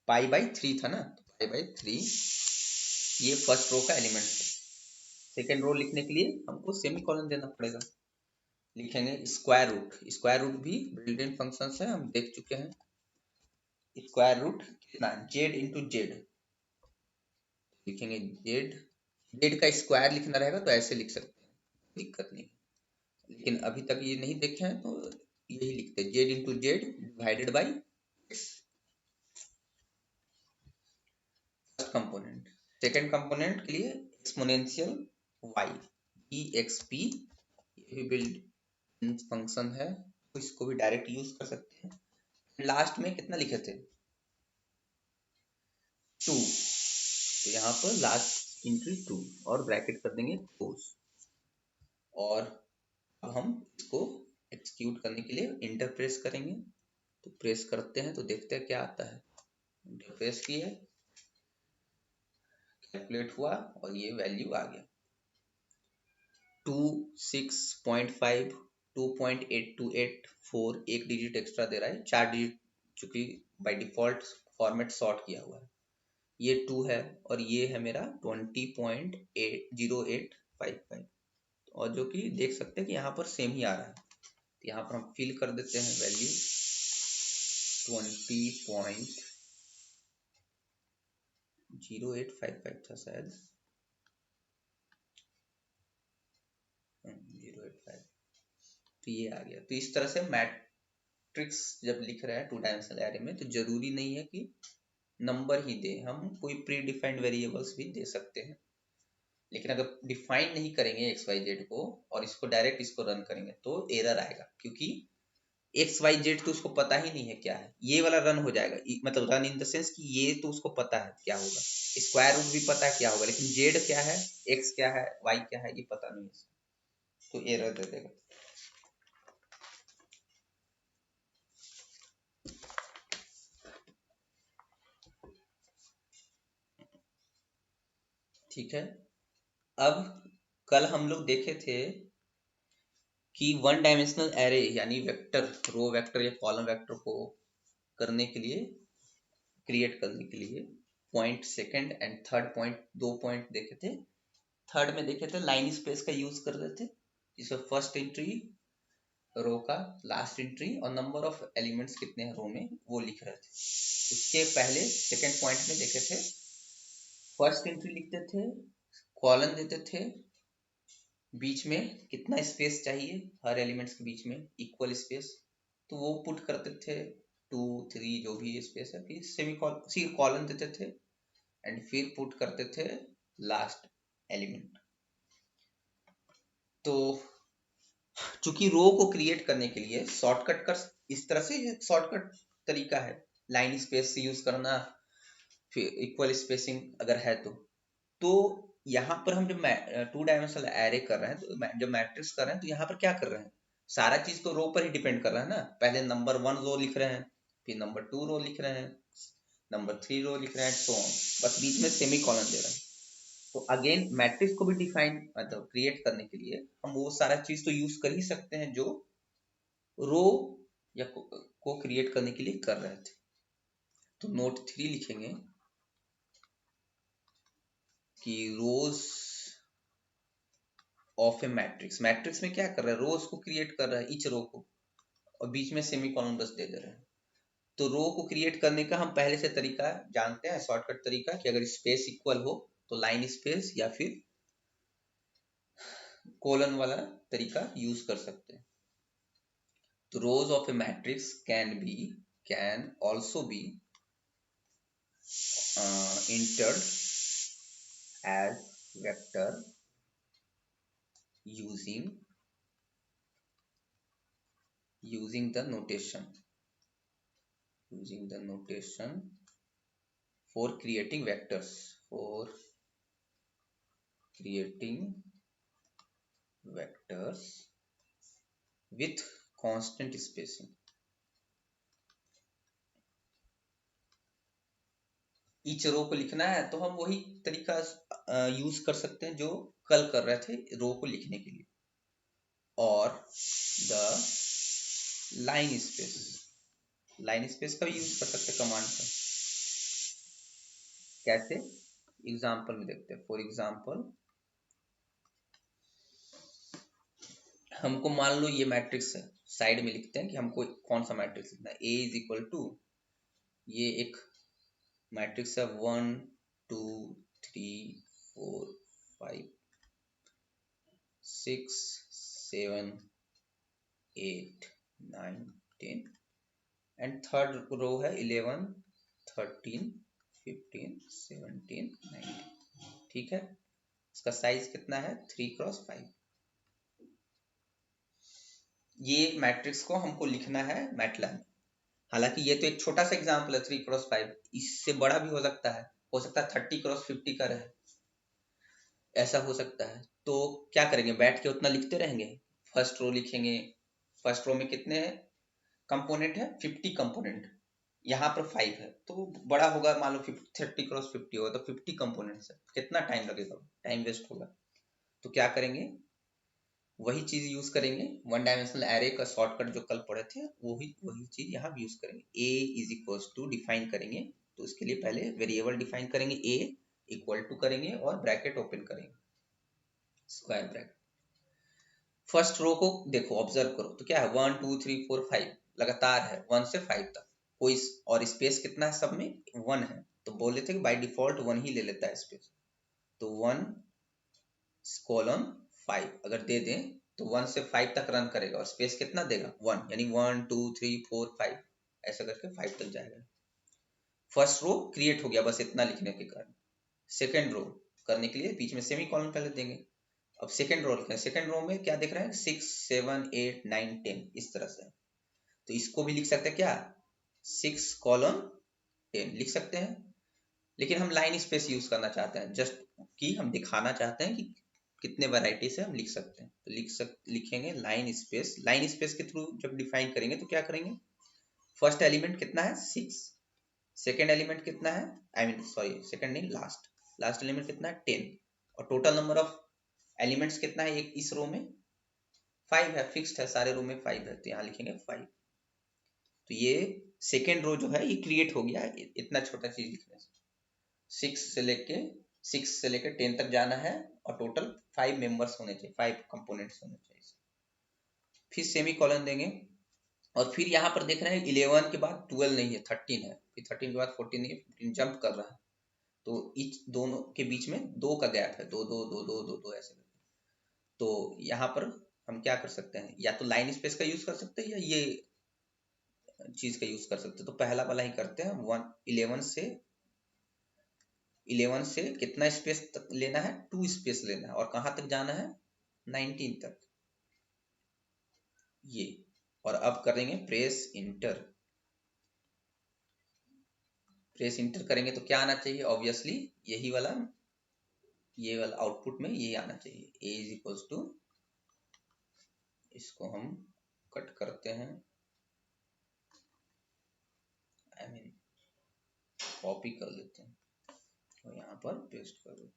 पाई बाई 3 था ना, तो पाई बाई 3 ये फर्स्ट रो का एलिमेंट है। सेकेंड रो लिखने के लिए हमको सेमीकोलन देना पड़ेगा। लिखेंगे स्क्वायर रूट, स्क्वायर रूट भी बिल्ट इन फंक्शन है, हम देख चुके हैं। स्क्वायर रूट कितना, जेड इंटू जेड, लिखेंगे जेड, जेड का स्क्वायर लिखना रहेगा तो ऐसे लिख सकते हैं, दिक्कत नहीं। लेकिन अभी तक ये नहीं देखे हैं तो यही लिखते हैं, Z into Z divided by x, first component. Second component के लिए एक्सपोनेंशियल वाई ई एक्स पी, ये भी बिल्ट इन फंक्शन है, तो इसको भी डायरेक्ट यूज कर सकते हैं। लास्ट में कितना लिखे थे, 2, तो यहाँ पर लास्ट इंट्री 2 और ब्रैकेट कर देंगे क्लोज। और अब हम इसको एक्सक्यूट करने के लिए इंटर प्रेस करेंगे, तो प्रेस करते हैं तो देखते हैं क्या आता है। इंटर प्रेस की है, कैलकुलेट हुआ और ये वैल्यू आ गया 26.5, 2.828, एक डिजिट एक्स्ट्रा दे रहा है, 4 डिजिट चूंकि बाय डिफॉल्ट फॉर्मेट सॉर्ट किया हुआ है। ये 2 है और ये है मेरा 20.0855, और जो कि देख सकते हैं कि यहाँ पर सेम ही आ रहा है। तो यहाँ पर हम फिल कर देते हैं वैल्यू 20.0855 था शायद, 085, तो ये आ गया। तो इस तरह से मैट्रिक्स जब लिख रहे हैं 2 डायमेंशनल एरे में, तो जरूरी नहीं है कि नंबर ही दे, हम कोई प्री डिफाइंड वेरिएबल्स भी दे सकते हैं। लेकिन अगर डिफाइन नहीं करेंगे एक्स वाई जेड को और इसको डायरेक्ट इसको रन करेंगे तो एरर आएगा, क्योंकि एक्स वाई जेड तो उसको पता ही नहीं है क्या है। ये वाला रन हो जाएगा, मतलब रन इन द सेंस कि ये तो उसको पता है क्या होगा, स्क्वायर रूट भी पता है क्या होगा, लेकिन जेड क्या है, एक्स क्या है, वाई क्या है, ये पता नहीं है, तो एरर दे देगा। ठीक है। अब कल हम लोग देखे थे कि 1 डायमेंशनल एरे यानी वेक्टर, रो वेक्टर या कॉलम वेक्टर को करने के लिए, क्रिएट करने के लिए point second and third point, 2 point देखे थे। थर्ड में देखे थे लाइन स्पेस का यूज कर रहे थे, जिसमें फर्स्ट एंट्री रो का, लास्ट एंट्री और नंबर ऑफ एलिमेंट्स कितने हैं रो में वो लिख रहे थे। उसके पहले सेकंड पॉइंट में देखे थे, फर्स्ट एंट्री लिखते थे, कॉलन देते थे, बीच में कितना स्पेस चाहिए हर एलिमेंट्स के बीच में, इक्वल स्पेस, तो वो पुट करते थे 2 3 जो भी स्पेस है, फिर सेमी कॉलन देते थे एंड फिर पुट करते थे लास्ट एलिमेंट। तो चूंकि रो को क्रिएट करने के लिए शॉर्टकट कर, इस तरह से शॉर्टकट तरीका है, लाइन स्पेस से यूज करना, फिर इक्वल स्पेसिंग अगर है तो यहाँ पर हम जब 2 डायमेंशनल एरे कर रहे हैं, तो जब मैट्रिक्स कर रहे हैं तो यहाँ पर क्या कर रहे हैं, सारा चीज तो रो पर ही डिपेंड कर रहा है ना। पहले नंबर 1 रो लिख रहे हैं, फिर नंबर 2 रो लिख रहे हैं, नंबर 3 रो लिख रहे हैं, तो बस बीच में सेमी कॉलन दे रहे हैं। तो अगेन मैट्रिक्स को भी डिफाइन मतलब क्रिएट करने के लिए हम वो सारा चीज तो यूज कर ही सकते हैं जो रो या को क्रिएट करने के लिए कर रहे थे। तो नोट 3 लिखेंगे कि रोज ऑफ ए मैट्रिक्स, मैट्रिक्स में क्या कर रहा है, रोज को क्रिएट कर रहा है, ईच रो को, और बीच में सेमी कॉलन बस दे दे रहे हैं। तो रो को क्रिएट करने का हम पहले से तरीका जानते हैं, शॉर्टकट तरीका, कि अगर स्पेस इक्वल हो तो लाइन स्पेस या फिर कोलन वाला तरीका यूज कर सकते हैं। तो रोज of A matrix can also be entered as vector using the notation for creating vectors with constant spacing। Each row को लिखना है तो हम वही तरीका यूज कर सकते हैं जो कल कर रहे थे रो को लिखने के लिए। और द लाइन स्पेस का भी यूज कर सकते हैं कमांड का। कैसे, एग्जांपल में देखते हैं। फॉर एग्जांपल हमको मान लो ये मैट्रिक्स है, साइड में लिखते हैं कि हमको कौन सा मैट्रिक्स लिखना है। ए इज इक्वल टू, ये एक मैट्रिक्स है 1 2 3 4 5 6 7 8 9 10 एंड थर्ड रो है 11 13 15 17 19। ठीक है, इसका साइज कितना है 3x5। ये मैट्रिक्स को हमको लिखना है मैटलैब में। हालांकि ये तो एक छोटा सा एग्जांपल है 3x5, इससे बड़ा भी हो सकता है 30x50 का रहे, ऐसा हो सकता है। तो क्या करेंगे, बैठ के उतना लिखते रहेंगे। फर्स्ट रो लिखेंगे, फर्स्ट रो में कितने कंपोनेंट है 50 कंपोनेंट, यहाँ पर 5 है तो बड़ा होगा, मान लो 30x50 होगा तो 50 कंपोनेंट्स है, कितना टाइम लगेगा, टाइम वेस्ट होगा। तो क्या करेंगे, वही चीज यूज करेंगे, वन डायमेंशनल एरे का शॉर्टकट जो कल पढ़े थे वही चीज यहाँ भी यूज करेंगे। a is equal to define करेंगे, तो इसके लिए पहले वेरिएबल डिफाइन करेंगे, a इक्वल टू करेंगे और ब्रैकेट ओपन करेंगे, स्क्वायर ब्रैकेट। फर्स्ट रो को देखो, ऑब्जर्व करो, तो क्या है 1 2 3 4 5 लगातार है 1 से 5 तक, कोई और स्पेस कितना है सब में 1 है, तो बोले थे कि बाय डिफॉल्ट 1 ही ले लेता है स्पेस, तो 1 कोलन 5 अगर दे दें तो 1 से 5 तक रन करेगा और स्पेस कितना देगा 1, यानी 1 2 3 4 5 ऐसा करके 5 तक जाएगा। फर्स्ट रो क्रिएट हो गया बस इतना लिखने के कारण। सेकेंड रो करने के लिए बीच में सेमी कॉलन पहले देंगे। अब सेकेंड रो लिखें, सेकेंड रो में क्या दिख रहा है 6 7 8 9 10 इस तरह से, तो इसको भी लिख सकते हैं क्या 6 कोलन 10 लिख सकते हैं, लेकिन हम लाइन स्पेस यूज करना चाहते हैं, जस्ट कि हम दिखाना चाहते हैं कि कितने वैरायटी से हम लिख सकते हैं। तो लिखेंगे लाइन स्पेस। लाइन स्पेस के थ्रू जब डिफाइन करेंगे तो क्या करेंगे, फर्स्ट एलिमेंट कितना है 6, सेकेंड एलिमेंट कितना है, आई मीन सॉरी सेकेंड नहीं, लास्ट एलिमेंट कितना है 10, और टोटल नंबर ऑफ एलिमेंट्स कितना है एक इस रो में 5 है, फिक्स्ड है, सारे रो में 5 है, तो यहाँ लिखेंगे 5। तो ये सेकेंड रो जो है ये क्रिएट हो गया इतना छोटा चीज लिखने से। 6 से लेके 10 तक जाना है और टोटल 5 मेंबर्स होने चाहिए, 5 कंपोनेंट्स होने चाहिए। फिर सेमी कॉलन देंगे और फिर यहाँ पर देख रहे हैं 11 के बाद 12 नहीं है 13 है, फिर 13 के बाद 14 नहीं है, 15 जंप कर रहा है, तो इच दोनों के बीच में 2 का गैप है, 2 2 2 2 2 2 ऐसे। तो यहाँ पर हम क्या कर सकते हैं, या तो लाइन स्पेस का यूज कर सकते हैं या ये चीज का यूज कर सकते हैं। तो पहला वाला ही करते हैं, 11 से कितना स्पेस तक लेना है 2 स्पेस लेना है, और कहां तक जाना है 19 तक ये। और अब करेंगे प्रेस इंटर करेंगे तो क्या आना चाहिए, ऑब्वियसली यही वाला, ये वाला आउटपुट में यही आना चाहिए, a इज इक्वल टू, इसको हम कट करते हैं, आई मीन कॉपी कर लेते हैं और यहाँ पर पेस्ट कर देते हैं।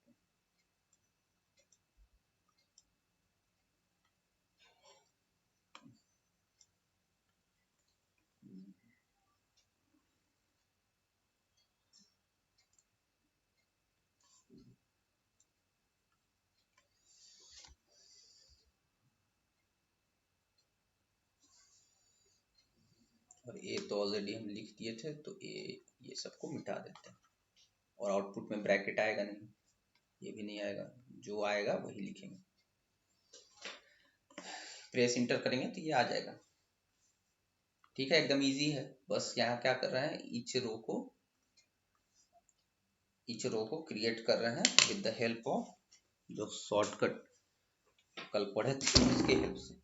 और ए तो ऑलरेडी हम लिख दिए थे, तो ये सबको मिटा देते हैं, और आउटपुट में ब्रैकेट आएगा नहीं, ये भी नहीं आएगा, जो आएगा वही लिखेंगे। प्रेस इंटर करेंगे तो ये आ जाएगा। ठीक है, एकदम इजी है। बस यहाँ क्या कर रहे हैं, ईच रो को क्रिएट कर रहे हैं विद द हेल्प ऑफ जो शॉर्टकट कल पढ़े थे उसके हेल्प से,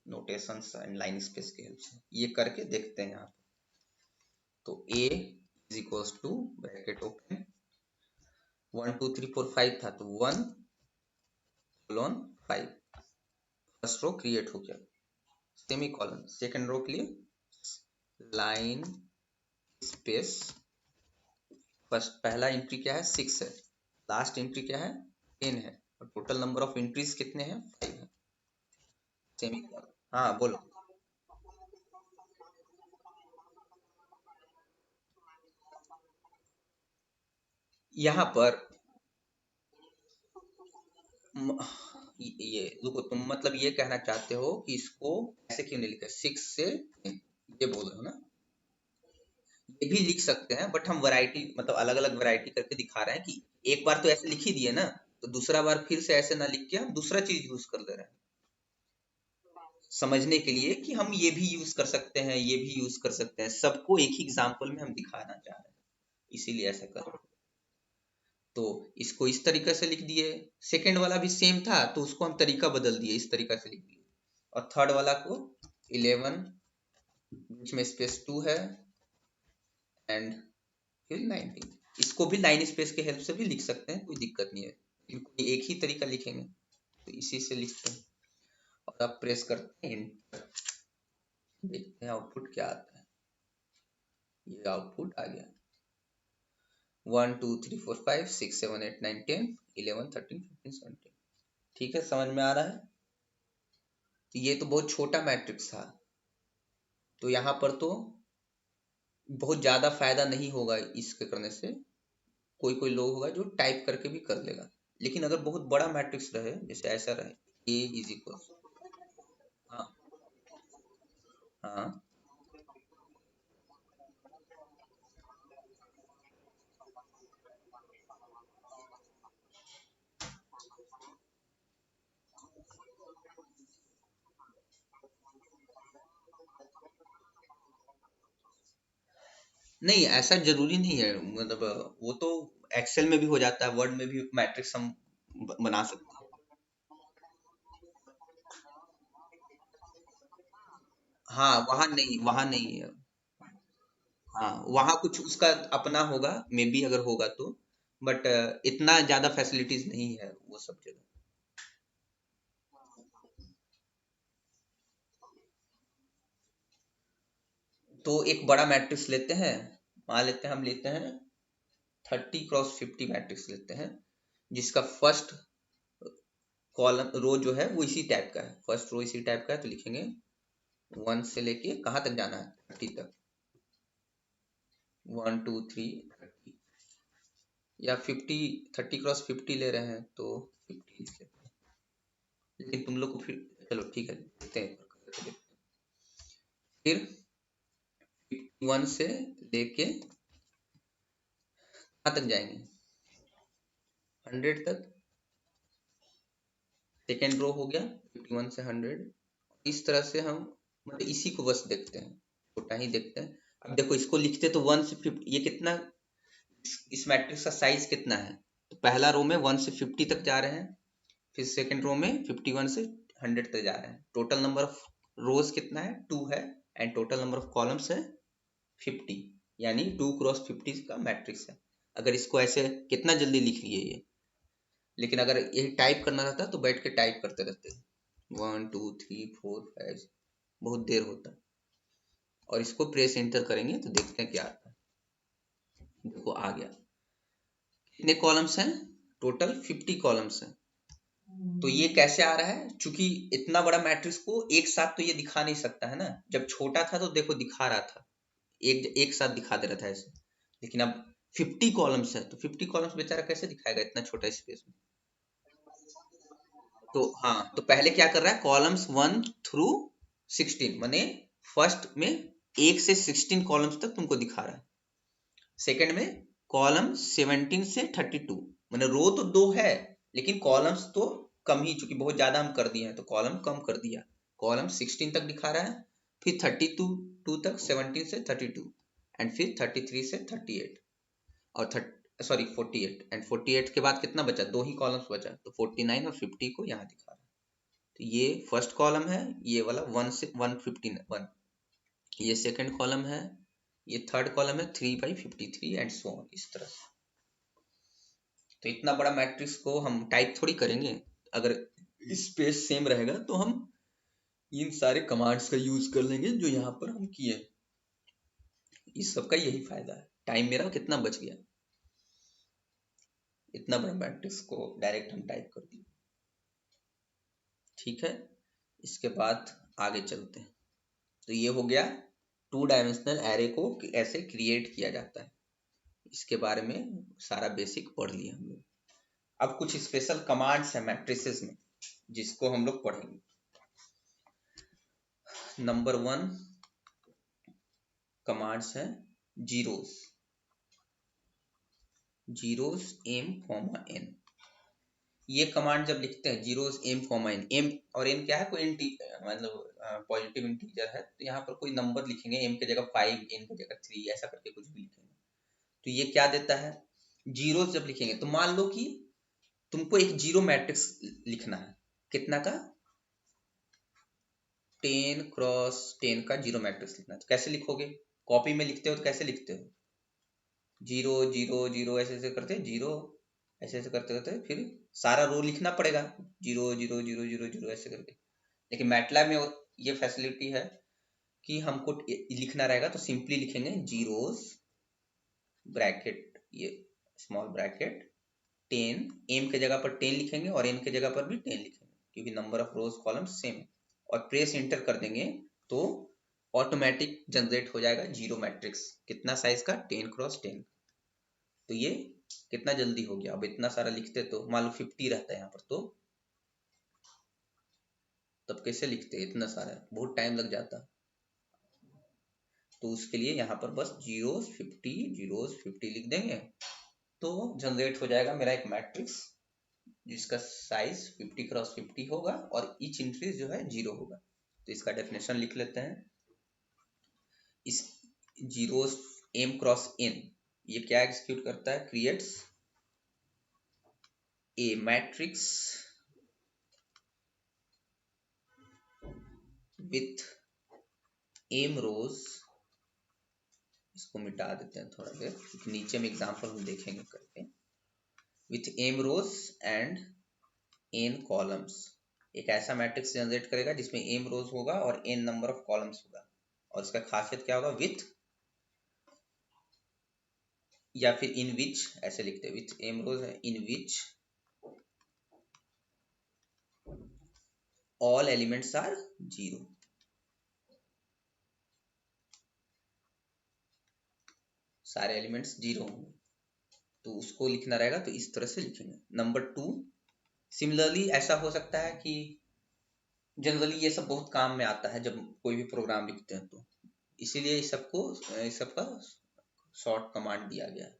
नोटेशंस एंड लाइन स्पेस के हेल्प से ये करके देखते हैं यहाँ। तो a is equals to bracket open 1 2 3 4 5 था, तो 1 कोलन 5 फर्स्ट रो क्रिएट हो गया, सेमी कॉलन सेकेंड रो के लिए लाइन स्पेस। फर्स्ट पहला एंट्री क्या है 6 है, लास्ट एंट्री क्या है 10 है, और टोटल नंबर ऑफ एंट्रीज कितने हैं 5 है। सेमी, हाँ बोलो। यहाँ पर म- ये रुको, तुम मतलब ये कहना चाहते हो कि इसको ऐसे क्यों नहीं लिखा, 6 से ये बोल रहे हो ना? ये भी लिख सकते हैं बट हम वैरायटी मतलब अलग अलग वैरायटी करके दिखा रहे हैं कि एक बार तो ऐसे लिख ही दिए ना, तो दूसरा बार फिर से ऐसे ना लिख के हम दूसरा चीज यूज कर दे रहे हैं, समझने के लिए कि हम ये भी यूज कर सकते हैं, ये भी यूज कर सकते हैं, सबको एक ही एग्जाम्पल में हम दिखाना चाह रहे हैं, इसीलिए ऐसा कर रहे हैं। तो इसको इस तरीके से लिख दिए, सेकंड वाला भी सेम था तो उसको हम तरीका बदल दिए, इस तरीका से लिख दिए, और थर्ड वाला को 11, बीच में स्पेस 2 है, एंड फिर 19। इसको भी लाइन स्पेस के हेल्प से भी लिख सकते हैं, कोई दिक्कत नहीं है, लेकिन कोई एक ही तरीका लिखेंगे तो इसी से लिखते हैं। और अब प्रेस करते हैं एंटर, देखते हैं आउटपुट क्या आता है। ये आउटपुट आ गया, 1 2 3 4 5 6 7 8 9 10 11 13 14 15 16। ठीक है, समझ में आ रहा है? तो ये तो बहुत छोटा मैट्रिक्स था, तो यहाँ पर तो बहुत ज्यादा फायदा नहीं होगा इसके करने से, कोई कोई लोग होगा जो टाइप करके भी कर लेगा, लेकिन अगर बहुत बड़ा मैट्रिक्स रहे, जैसे ऐसा रहे ए इज इक्वल, हाँ हाँ, नहीं ऐसा जरूरी नहीं है, मतलब वो तो एक्सेल में भी हो जाता है, वर्ड में भी मैट्रिक्स हम बना सकते हैं। हाँ वहाँ नहीं, वहाँ नहीं है। हाँ वहाँ कुछ उसका अपना होगा, मे बी अगर होगा तो, बट इतना ज्यादा फैसिलिटीज नहीं है वो सब जगह। तो एक बड़ा मैट्रिक्स लेते हैं, मान लेते हैं हम लेते हैं 30 × 50 मैट्रिक्स लेते हैं, जिसका फर्स्ट कॉलम रो जो है वो इसी टाइप का है, फर्स्ट रो इसी टाइप का है, तो लिखेंगे 1 से लेके कहाँ तक जाना है, 30 तक, 1 2 3 30, या 50, 30 × 50 ले रहे हैं तो 50 लिख लेते हैं। लेकिन तुम लोग को फिर, चलो ठीक है देखते हैं, फिर 1 से लेके कहाँ तक जाएंगे, 100 तक, सेकेंड रो हो गया 51 से 100। इस तरह से हम मतलब इसी को बस देखते हैं, छोटा ही देखते हैं। अब देखो इसको लिखते तो 1 से 50, ये कितना, इस मैट्रिक्स का साइज कितना है, तो पहला रो में 1 से 50 तक जा रहे हैं, फिर सेकेंड रो में 51 से 100 तक जा रहे हैं, टोटल नंबर ऑफ रोज कितना है, 2 है, and total number of columns है 50, यानी 2 × 50 का मैट्रिक्स है। अगर इसको ऐसे कितना जल्दी लिख लिए ये, लेकिन अगर यही टाइप करना रहता तो बैठ के टाइप करते रहते, 1 2 3 4 5, बहुत देर होता। और इसको प्रेस एंटर करेंगे तो देखते हैं क्या आता है, देखो आ गया। कितने कॉलम्स हैं, टोटल 50 कॉलम्स हैं। तो ये कैसे आ रहा है, क्योंकि इतना बड़ा मैट्रिक्स को एक साथ तो ये दिखा नहीं सकता है ना, जब छोटा था तो देखो दिखा रहा था, एक एक साथ दिखा दे रहा था ऐसे, लेकिन अब 50 कॉलम्स है तो 50 कॉलम्स बेचारा कैसे दिखाएगा इतना छोटा स्पेस में। तो हाँ, तो पहले क्या कर रहा है, कॉलम्स 1 थ्रू 16, माने फर्स्ट में 1 से 16 कॉलम्स तक तुमको दिखा रहा है, सेकंड में कॉलम 17 से 32, मैंने रो तो 2 है लेकिन कॉलम्स तो कम ही, चूंकि बहुत ज्यादा हम कर दिए हैं तो कॉलम कम कर दिया, कॉलम 16 तक दिखा रहा है, फिर 32 टू तक, 17 से 32, एंड फिर 33 से 38, और सॉरी 48, एंड 48 के बाद कितना बचा, दो ही कॉलम्स बचा, तो 49 और 50 को यहाँ दिखा रहा है। तो ये फर्स्ट कॉलम है, ये वाला 1 से 151, ये सेकंड कॉलम है, ये थर्ड कॉलम है 3/53 एंड सो ऑन, इस तरह से। तो इतना बड़ा मैट्रिक्स को हम टाइप थोड़ी करेंगे, अगर स्पेस सेम रहेगा तो हम इन सारे कमांड्स का यूज कर लेंगे जो यहाँ पर हम किए। इस सब का यही फायदा है, टाइम मेरा कितना बच गया, इतना बड़ा मैट्रिक्स को डायरेक्ट हम टाइप कर दिए। ठीक है, इसके बाद आगे चलते हैं। तो ये हो गया 2 डायमेंशनल एरे को कैसे क्रिएट किया जाता है, इसके बारे में सारा बेसिक पढ़ लिया हम लोग। अब कुछ स्पेशल कमांड्स हैं मैट्रिसेस में जिसको हम लोग पढ़ेंगे। नंबर 1 कमांड्स हैं जीरोस एम कॉमा एन। ये कमांड जब लिखते हैं zeros M comma N, M और एन क्या है, कोई मतलब पॉजिटिव इंटीजर है, तो यहाँ पर कोई नंबर लिखेंगे, एम की जगह 5, एन की जगह 3, ऐसा करके कुछ भी लिखेंगे। तो ये क्या देता है, जीरोस जब लिखेंगे तो मान लो कि तुमको एक जीरो मैट्रिक्स लिखना है, कितना का, 10 क्रॉस 10 का जीरो मैट्रिक्स लिखना है। तो कैसे लिखोगे, कॉपी में लिखते हो तो कैसे लिखते हो, 0 0 0 ऐसे ऐसे करते, जीरो ऐसे ऐसे करते करते फिर सारा रो लिखना पड़ेगा, 0 0 0 0 0 ऐसे करके। लेकिन मैटलैब में ये फैसिलिटी है कि हमको लिखना रहेगा तो सिंपली लिखेंगे जीरोस ब्रैकेट, ये स्मॉल ब्रैकेट 10, एम के जगह पर 10 लिखेंगे और एन के जगह पर भी 10 लिखेंगे क्योंकि number of rose column same है, और प्रेस इंटर कर देंगे तो ऑटोमेटिक जनरेट हो जाएगा जीरो मैट्रिक्स। कितना साइज का, 10 क्रॉस 10। तो ये कितना जल्दी हो गया। अब इतना सारा लिखते तो मान लो 50 रहता है यहाँ पर, तो तब कैसे लिखते, इतना सारा बहुत टाइम लग जाता। तो उसके लिए यहाँ पर बस जीरोस 50 लिख देंगे तो जनरेट हो जाएगा मेरा एक मैट्रिक्स जिसका साइज 50 क्रॉस 50 होगा और ईच इंक्रीज जो है 0 होगा। तो इसका डेफिनेशन लिख लेते हैं। इस जीरोस एम क्रॉस एन ये क्या एग्जीक्यूट करता है, creates a matrix with M rows, इसको मिटा देते हैं थोड़ा देर क्योंकि नीचे में एग्जांपल हम देखेंगे करके, with M rows and N columns. एक ऐसा मैट्रिक्स जनरेट करेगा जिसमें एम रोज होगा और एन नंबर ऑफ कॉलम्स होगा, और इसका खासियत क्या होगा, विथ या फिर इन विच ऐसे लिखते हैं, विथ एम रोज है, in which all elements are zero, सारे एलिमेंट्स जीरो होंगे। तो उसको लिखना रहेगा तो इस तरह से लिखेंगे। नंबर 2 सिमिलरली ऐसा हो सकता है कि जनरली ये सब बहुत काम में आता है जब कोई भी प्रोग्राम लिखते हैं, तो इसीलिए इस सबका शॉर्ट कमांड दिया गया है।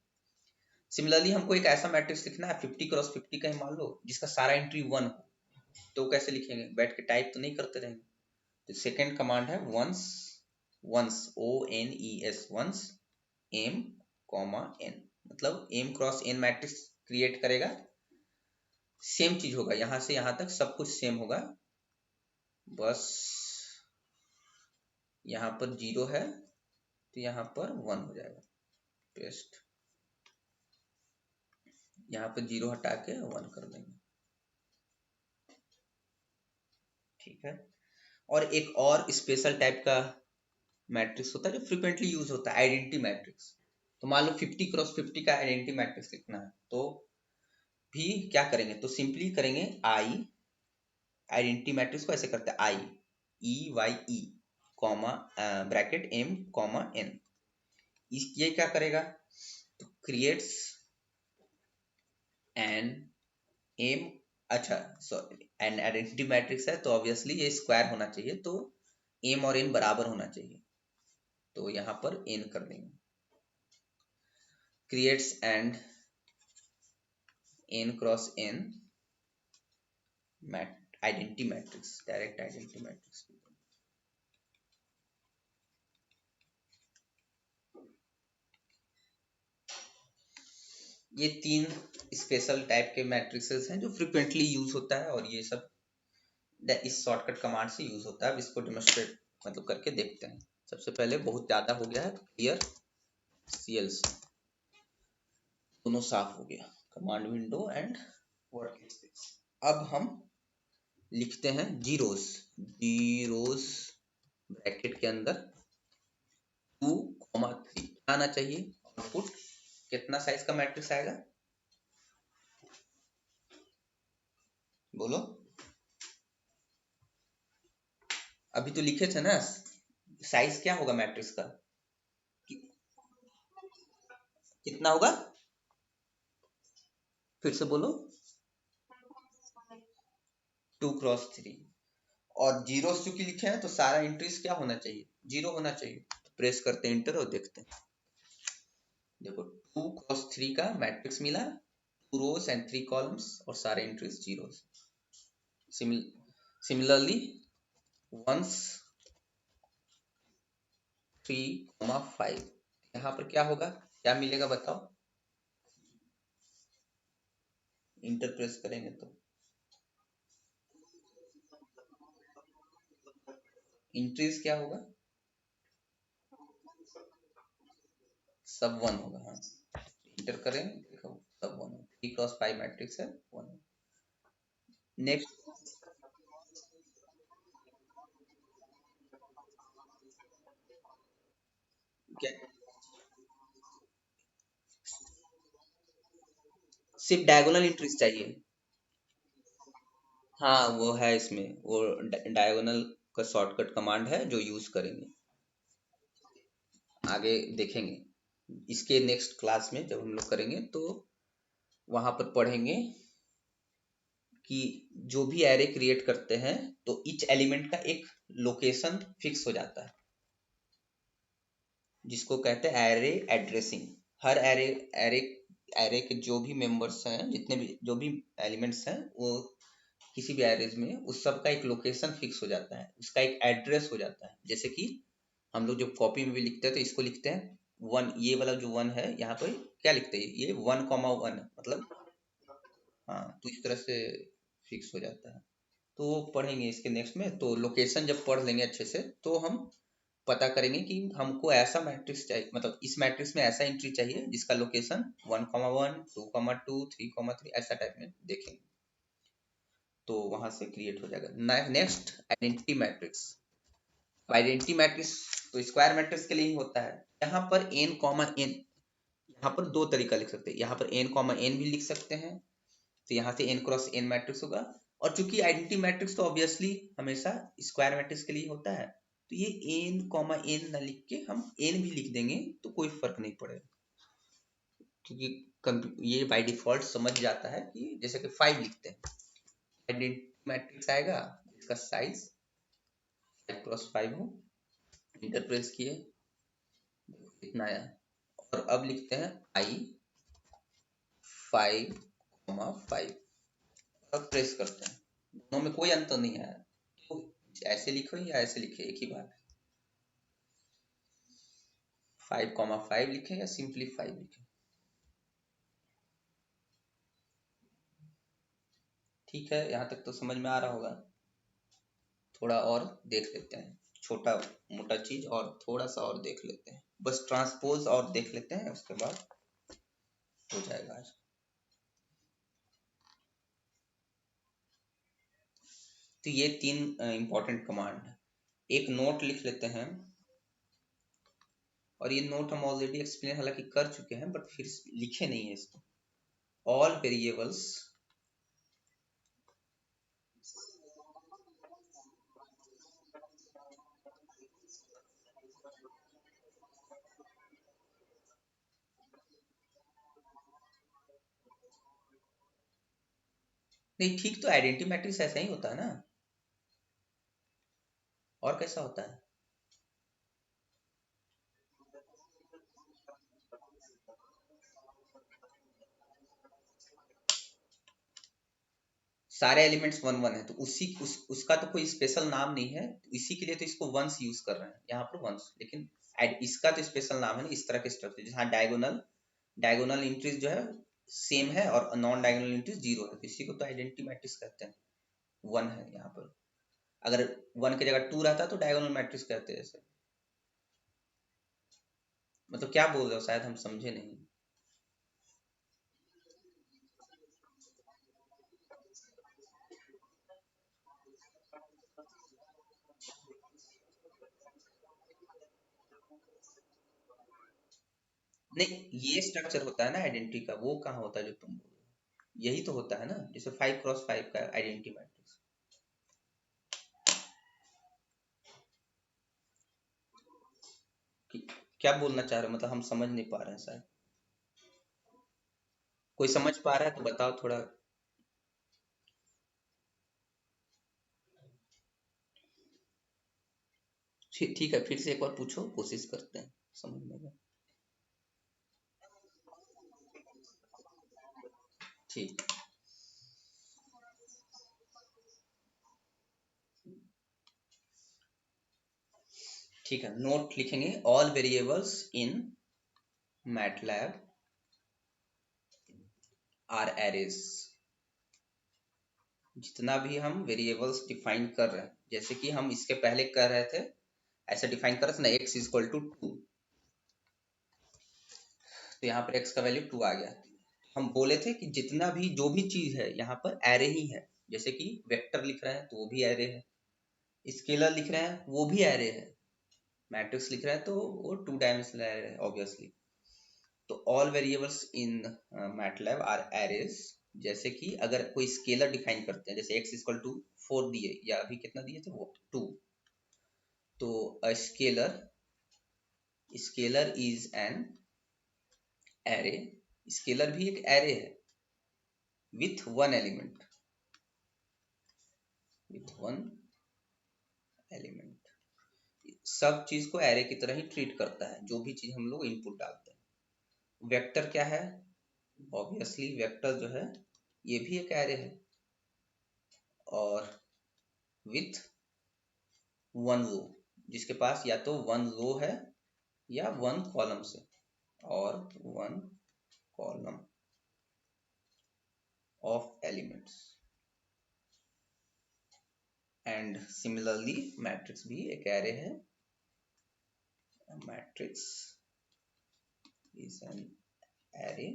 सिमिलरली हमको एक ऐसा मैट्रिक्स लिखना है 50 क्रॉस 50 का ही मान लो, जिसका सारा एंट्री 1 हो, तो कैसे लिखेंगे, बैठ के टाइप तो नहीं करते रहेंगे। तो सेकंड कमांड है ones, ONES ones M comma N, मतलब M cross N matrix create करेगा। सेम चीज होगा, यहां से यहां तक सब कुछ सेम होगा, बस यहाँ पर 0 है तो यहाँ पर 1 हो जाएगा, पेस्ट, यहाँ पर 0 हटा के 1 कर देंगे, ठीक है। और एक और स्पेशल टाइप का मैट्रिक्स होता है जो फ्रिक्वेंटली यूज होता है, आइडेंटिटी मैट्रिक्स। तो मान लो 50 क्रॉस 50 का आइडेंटिटी मैट्रिक्स लिखना है, तो भी क्या करेंगे, तो सिंपली करेंगे आई, आइडेंटिटी मैट्रिक्स को ऐसे करते हैं IEYE comma bracket M comma N। ये क्या करेगा, तो क्रिएट्स एन एम, अच्छा सॉरी एन आइडेंटिटी मैट्रिक्स है तो ऑब्वियसली ये स्क्वायर होना चाहिए, तो एम और एन बराबर होना चाहिए, तो यहाँ पर एन कर देंगे। Creates and N cross N identity matrix, direct identity matrix. ये 3 स्पेशल टाइप के मैट्रिक्सेस हैं जो फ्रिक्वेंटली यूज होता है, और ये सब इस शॉर्टकट कमांड से यूज होता है। इसको डेमोन्स्ट्रेट मतलब करके देखते हैं। सबसे पहले बहुत ज्यादा हो गया है, क्लियर CLC दोनों साफ हो गया, command window and work space. अब हम लिखते हैं जीरोस ब्रैकेट के अंदर 2,3 आना चाहिए। आउटपुट कितना साइज का मैट्रिक्स आएगा, बोलो, अभी तो लिखे थे ना, साइज क्या होगा मैट्रिक्स का? कि, कितना होगा? फिर से बोलो। 2x3। और जीरो चूंकि लिखे हैं तो सारा एंट्रीज क्या होना चाहिए? जीरो होना चाहिए। तो प्रेस करते हैं इंटर और देखते हैं। देखो 2x3 का मैट्रिक्स मिला, 2 रोज एंड 3 कॉलम्स और सारे एंट्रीज जीरो। सिमिलरली वंस 3,5, यहाँ पर क्या होगा, क्या मिलेगा बताओ? इंटर प्रेस करेंगे तो इंट्रीज क्या होगा? सब वन होगा। हाँ, इंटर करें, देखो सब वन है। 3x5 मैट्रिक्स है, वन। नेक्स्ट, क्या? सिर्फ डायगोनल एंट्रीज चाहिए। हाँ वो है इसमें, वो डायगोनल का शॉर्टकट कमांड है जो यूज करेंगे, आगे देखेंगे। इसके नेक्स्ट क्लास में जब हम लोग करेंगे तो वहां पर पढ़ेंगे कि जो भी एरे क्रिएट करते हैं तो ईच एलिमेंट का एक लोकेशन फिक्स हो जाता है, जिसको कहते हैं एरे एड्रेसिंग। हर एरे एरे एरे के जो भी मेंबर्स हैं, जितने भी जो भी एलिमेंट्स हैं, वो किसी भी एरेज में उस सब का एक लोकेशन फिक्स हो जाता है, उसका एक एड्रेस हो जाता है। जैसे कि हम लोग जब कॉपी में भी लिखते हैं तो इसको लिखते हैं वन, ये वाला जो वन है यहाँ पर क्या लिखते हैं, ये 1,1 मतलब। हाँ, तो इस तरह से फिक्स हो जाता है। तो वो पढ़ेंगे इसके नेक्स्ट में। तो लोकेशन जब पढ़ लेंगे अच्छे से तो हम पता करेंगे कि हमको ऐसा मैट्रिक्स चाहिए, मतलब इस मैट्रिक्स में ऐसा एंट्री चाहिए जिसका लोकेशन 1,1, 2,2, 3,3 ऐसा टाइप में देखेंगे, तो वहां से क्रिएट हो जाएगा। Next, identity matrix. Identity matrix तो स्क्वायर मैट्रिक्स के लिए ही होता है। यहाँ पर n कॉमा n, यहाँ पर दो तरीका लिख सकते हैं। यहाँ पर n कॉमा n भी लिख सकते हैं, तो यहाँ से n क्रॉस n मैट्रिक्स होगा। और चूंकि आइडेंटिटी मैट्रिक्स तो ऑब्वियसली हमेशा स्क्वायर मैट्रिक्स के लिए होता है, तो ये n कॉमा n ना लिख के हम n भी लिख देंगे तो कोई फर्क नहीं पड़ेगा, क्योंकि ये बाय डिफॉल्ट समझ जाता है कि जैसे कि 5 लिखते हैं, आइडेंटिटी मैट्रिक्स आएगा इसका साइज 5x5 हो। इंटर प्रेस किए, इतना आया। और अब लिखते हैं आई 5,5, अब प्रेस करते हैं। दोनों में कोई अंतर नहीं है, तो ऐसे लिखो या ऐसे लिखे एक ही बात। 5,5 लिखे या सिंपली 5 लिखे, ठीक है। यहाँ तक तो समझ में आ रहा होगा। थोड़ा और देख लेते हैं, छोटा मोटा चीज और थोड़ा सा और देख लेते हैं, बस ट्रांसपोज और देख लेते हैं, उसके बाद हो जाएगा आज। तो ये 3 इंपॉर्टेंट कमांड है। एक नोट लिख लेते हैं, और ये नोट हम ऑलरेडी एक्सप्लेन हालांकि कर चुके हैं, बट फिर लिखे नहीं है इसको। ऑल वेरिएबल्स, नहीं ठीक, तो आइडेंटिटी मैट्रिक्स ऐसा ही होता है ना, और कैसा होता है? सारे एलिमेंट्स वन वन है, तो उसका तो कोई स्पेशल नाम नहीं है, तो इसी के लिए तो इसको वंस यूज कर रहे हैं यहाँ पर वंस। लेकिन इसका तो स्पेशल नाम है ना, इस तरह के स्ट्रक्चर जहाँ डायगोनल डायगोनल एंट्रीज जो है सेम है और नॉन डायगोनल एंट्रीज जीरो है, तो इसी को तो आइडेंटिटी मैट्रिक्स कहते हैं। वन है यहाँ पर, अगर वन की जगह टू रहता तो डायगोनल मैट्रिक्स कहते हैं ऐसे। मतलब क्या बोल रहे हो, शायद हम समझे नहीं। नहीं, ये स्ट्रक्चर होता है ना आइडेंटिटी का, वो कहाँ होता है जो तुम बोल रहे हो? यही तो होता है ना, जैसे 5x5 का आइडेंटिटी मैट्रिक्स। क्या बोलना चाह रहे हो, मतलब हम समझ नहीं पा रहे हैं शायद। कोई समझ पा रहा है तो बताओ थोड़ा। ठीक है, फिर से एक बार पूछो, कोशिश करते हैं समझने का। ठीक। ठीक है, नोट लिखेंगे, all variables in MATLAB are arrays. जितना भी हम वेरिएबल्स डिफाइन कर रहे हैं, जैसे कि हम इसके पहले कर रहे थे, ऐसे डिफाइन कर रहे थे ना, x इक्वल टू 2, तो यहाँ पर x का वैल्यू 2 आ गया। हम बोले थे कि जितना भी जो भी चीज है यहाँ पर एरे ही है, जैसे कि वेक्टर लिख रहे हैं तो वो भी एरे है, स्केलर लिख रहे हैं वो भी एरे है, मैट्रिक्स लिख रहे हैं तो वो 2 डायमेंशनल एरे है ऑब्वियसली। तो all variables in MATLAB are arrays. जैसे कि अगर कोई स्केलर डिफाइन करते हैं, जैसे x इक्वल टू 4 दिए या अभी कितना दिए थे वो 2, तो scalar scalar is an array. Scalar भी एक एरे है with one element, with one element. सब चीज को एरे की तरह ही ट्रीट करता है, जो भी चीज हम लोग इनपुट डालते हैं। वेक्टर क्या है, ऑब्वियसली वेक्टर जो है ये भी एक एरे है, और विथ वन रो, जिसके पास या तो वन रो है या वन कॉलम से, और one column of elements. And similarly matrix भी एक एरे है, matrix is an array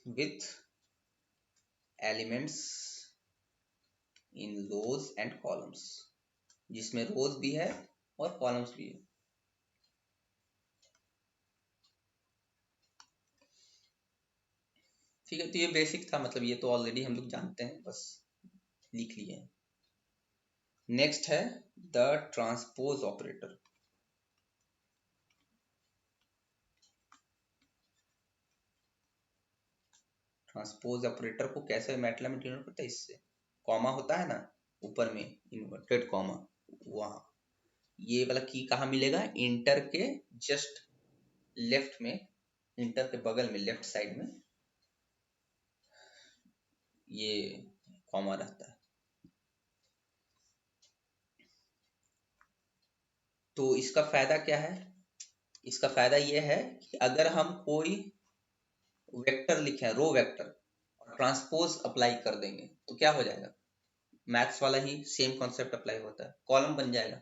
with elements in rows and columns, जिसमें रोज भी है और कॉलम्स भी है। ठीक है, तो ये बेसिक था, मतलब ये तो ऑलरेडी हम लोग जानते हैं, बस लिख लिए हैं। नेक्स्ट है the transpose operator. Transpose operator को कैसे मैटलैब में डिनोट करते हैं, इससे कॉमा होता है ना ऊपर में, इन्वर्टेड कॉमा, वहां ये वाला की कहाँ मिलेगा, इंटर के जस्ट लेफ्ट में, इंटर के बगल में लेफ्ट साइड में ये कॉमा रहता है। तो इसका फायदा क्या है, इसका फायदा ये है कि अगर हम कोई वेक्टर लिखे, रो वेक्टर, और ट्रांसपोज अप्लाई कर देंगे तो क्या हो जाएगा, मैथ्स वाला ही सेम कॉन्सेप्ट अप्लाई होता है, कॉलम बन जाएगा।